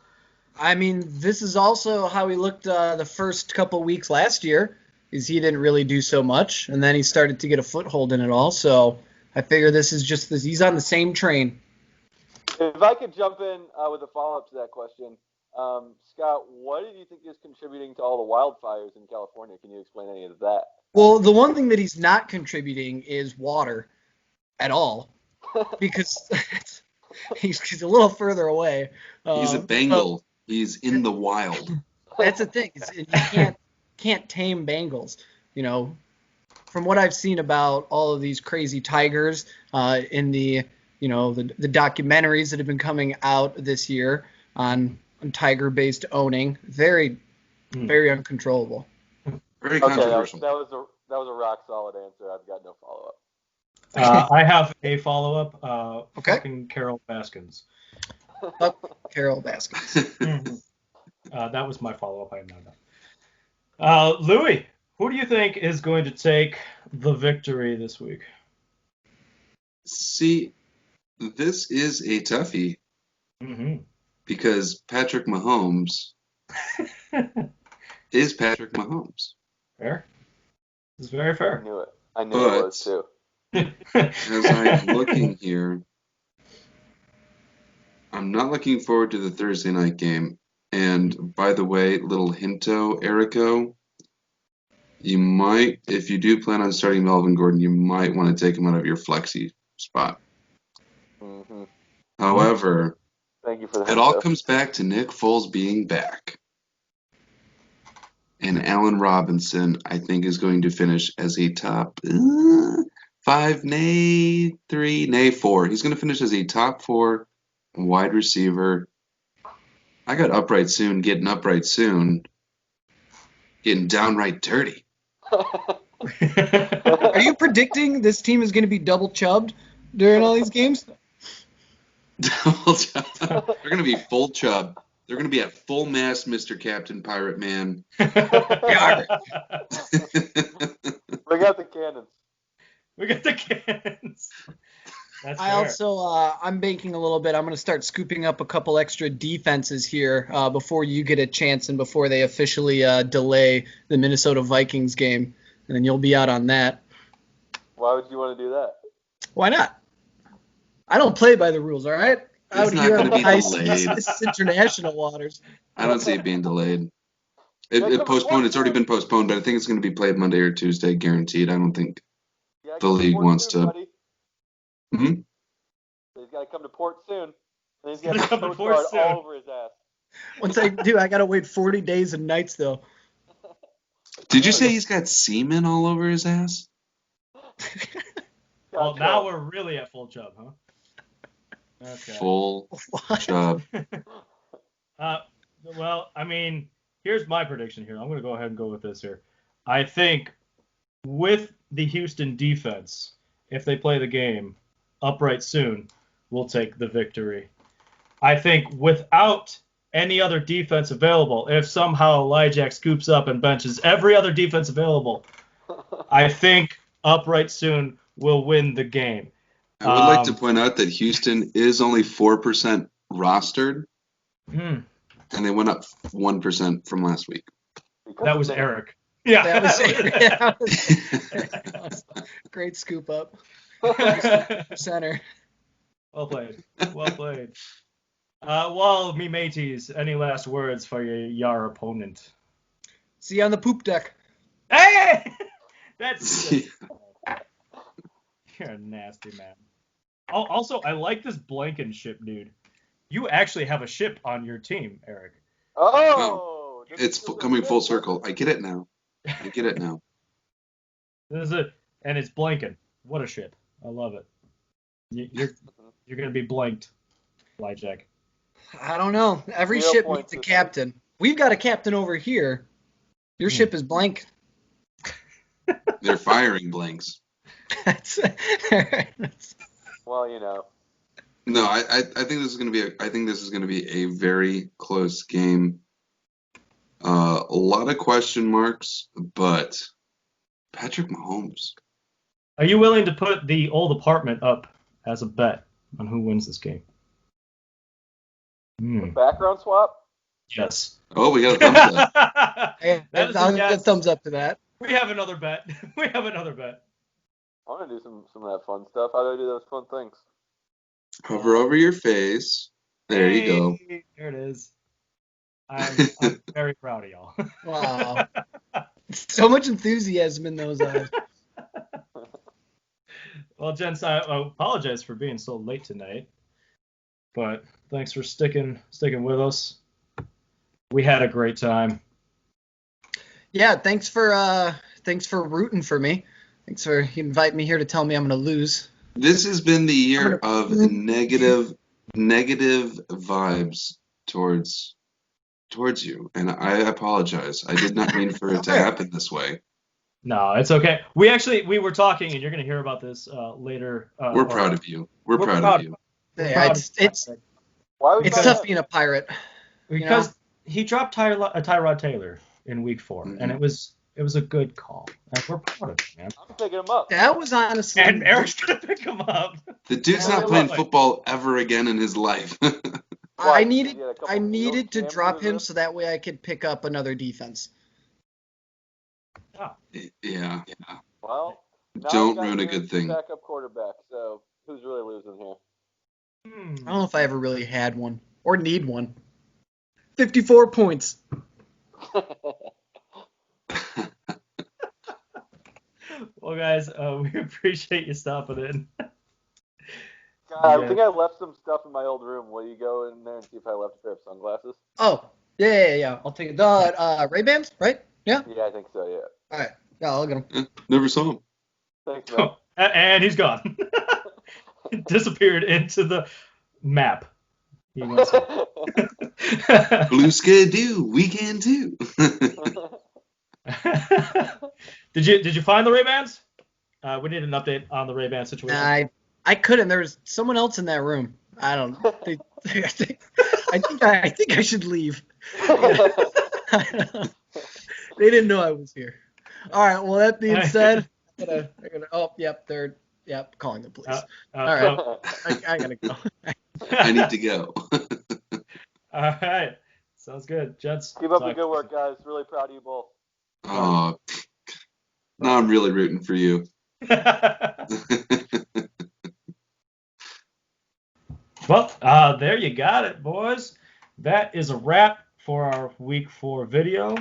S5: I mean, this is also how he looked the first couple weeks last year, is he didn't really do so much, and then he started to get a foothold in it all. So I figure this is just he's on the same train.
S6: If I could jump in with a follow-up to that question, Scott, what do you think is contributing to all the wildfires in California? Can you explain any of that?
S5: Well, the one thing that he's not contributing is water at all, because he's a little further away.
S2: He's a Bengal. He's in the wild.
S5: That's the thing. You can't tame Bengals. You know, from what I've seen about all of these crazy tigers in the documentaries that have been coming out this year on tiger-based owning, very uncontrollable.
S2: Very controversial.
S6: That was a rock solid answer. I've got no follow-up.
S3: I have a follow-up.
S5: Okay.
S3: Fucking Carol Baskins.
S5: Carol Baskins.
S3: That was my follow-up. I am now done. Louis, who do you think is going to take the victory this week?
S2: See, this is a toughie because Patrick Mahomes is Patrick Mahomes.
S3: Fair. It's very fair.
S6: I knew it was too.
S2: As I'm looking here, I'm not looking forward to the Thursday night game. And by the way, little hinto, Erico, you might, if you do plan on starting Melvin Gordon, you might want to take him out of your flexi spot.
S6: Mm-hmm.
S2: However,
S6: thank you for that.
S2: It all comes back to Nick Foles being back. And Allen Robinson, I think, is going to finish as a top 5, nay 3, nay 4. He's going to finish as a top 4 wide receiver. I got upright soon, getting upright soon, getting downright dirty.
S5: Are you predicting this team is going to be double chubbed during all these games?
S2: Double chub. They're going to be full chub. They're going to be at full mast, Mr. Captain Pirate Man.
S6: Bring out the cannons.
S3: We got the cannons. That's
S5: I
S3: fair.
S5: also, I'm banking a little bit. I'm going to start scooping up a couple extra defenses here before you get a chance and before they officially delay the Minnesota Vikings game. And then you'll be out on that.
S6: Why would you want to do that?
S5: Why not? I don't play by the rules, all right?
S2: It's
S5: Out
S2: not
S5: here
S2: gonna
S5: on
S2: be
S5: the
S2: delayed.
S5: international waters.
S2: I don't see it being delayed. It postponed. It's already been postponed, but I think it's going to be played Monday or Tuesday, guaranteed. I don't think the league wants to.
S6: Hmm? He's got to come to port soon. And he's got to come to port soon. All over his ass.
S5: Once I do, I got to wait 40 days and nights, though.
S2: Did you say he's got semen all over his ass?
S3: Well, now we're really at full chub, huh? Okay.
S2: Full chub.
S3: Well, I mean, here's my prediction here. I'm going to go ahead and go with this here. I think with the Houston defense, if they play the game upright soon, we'll take the victory. I think without any other defense available, if somehow Lyjack scoops up and benches every other defense available, I think upright soon will win the game.
S2: I would like to point out that Houston is only 4% rostered, and they went up 1% from last week.
S3: That was Eric. Yeah,
S5: that was great scoop up. Center.
S3: Well played. Well played. Well, me mateys, any last words for your opponent?
S5: See you on the poop deck.
S3: Hey! That's You're a nasty man. Also, I like this Blanken ship, dude. You actually have a ship on your team, Eric.
S6: Oh,
S2: It's coming full circle. I get it now.
S3: This is it, and it's Blanken. What a ship! I love it. You're gonna be blanked, Flyjack.
S5: I don't know. Every
S6: 0
S5: ship
S6: points
S5: needs a
S6: this
S5: captain. We've got a captain over here. Your ship is blank.
S2: They're firing blanks.
S5: That's,
S6: Well, you know.
S2: No, I think this is going to be a very close game. A lot of question marks, but Patrick Mahomes.
S3: Are you willing to put the old apartment up as a bet on who wins this game?
S6: Background swap?
S3: Yes.
S2: Oh, we got a thumbs up.
S3: That is a
S5: I'll give a
S3: yes.
S5: thumbs up to that.
S3: We have another bet. We have another bet.
S6: I want to do some of that fun stuff. How do I do those fun things?
S2: Hover over your face. There you go.
S3: Hey, there it is. I'm very proud of y'all.
S5: Wow. So much enthusiasm in those eyes.
S3: Well, gents, I apologize for being so late tonight, but thanks for sticking with us. We had a great time.
S5: Yeah, thanks for rooting for me. Thanks for inviting me here to tell me I'm going to lose.
S2: This has been the year of negative vibes towards you, and I apologize. I did not mean for it to happen this way.
S3: No, it's okay. We were talking, and you're going to hear about this later.
S2: We're proud of you. We're proud of you.
S5: Yeah, it's
S6: Why would
S5: tough being a pirate.
S3: Because he dropped Tyrod Taylor in week 4, and it was a good call. And we're proud of him, man.
S6: I'm picking him up.
S5: That was honestly.
S3: And Eric's going to pick him up.
S2: The dude's not playing football ever again in his life.
S5: I needed to drop him so that way I could pick up another defense.
S3: Oh.
S2: Yeah.
S6: Well, now
S2: Don't
S6: I've got
S2: ruin a
S6: your
S2: good thing.
S6: Backup quarterback. So who's really losing here?
S5: I don't know if I ever really had one or need one. 54 points.
S3: Well, guys, we appreciate you stopping in.
S6: God, I think I left some stuff in my old room. Will you go in there and see if I left a pair of sunglasses?
S5: Oh, yeah. I'll take it. The Ray-Bans, right? Yeah?
S6: Yeah, I think so, yeah.
S5: All right. Yeah, I'll get them.
S2: Never saw him.
S6: Thanks, man.
S3: And he's gone. Disappeared into the map. He went
S2: Blue sky do, we can too.
S3: Did you find the Ray-Bans? We need an update on the Ray-Ban situation.
S5: I couldn't. There was someone else in that room. I don't. I think I should leave. They didn't know I was here. All right. Well, that being said, they're calling the police. All right. I gotta go.
S2: I need to go.
S3: All right. Sounds good, gents.
S6: Keep up the good work, guys. Really proud of you both.
S2: Oh, now I'm really rooting for you.
S3: Well, there you got it, boys. That is a wrap for our week 4 video.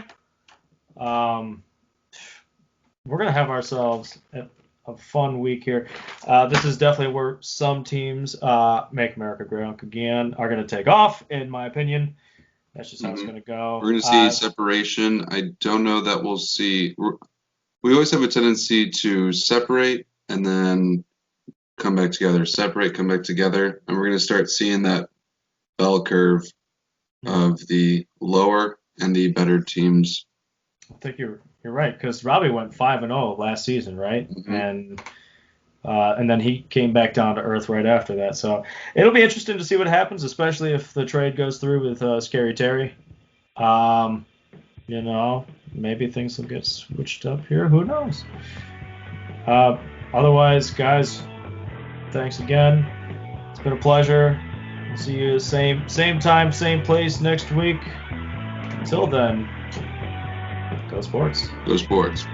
S3: We're going to have ourselves a fun week here. This is definitely where some teams, Make America Great Again, are going to take off, in my opinion. That's just how it's going to go.
S2: We're going to see separation. I don't know that we'll see. We always have a tendency to separate and then come back together, separate, come back together. And we're going to start seeing that bell curve of the lower and the better teams.
S3: I think you're right, because Robbie went 5-0 last season, right?
S2: Mm-hmm.
S3: And then he came back down to earth right after that. So it'll be interesting to see what happens, especially if the trade goes through with Scary Terry. Maybe things will get switched up here. Who knows? Otherwise, guys, thanks again. It's been a pleasure. We'll see you same time, same place next week. Until then, go sports.
S2: Go sports.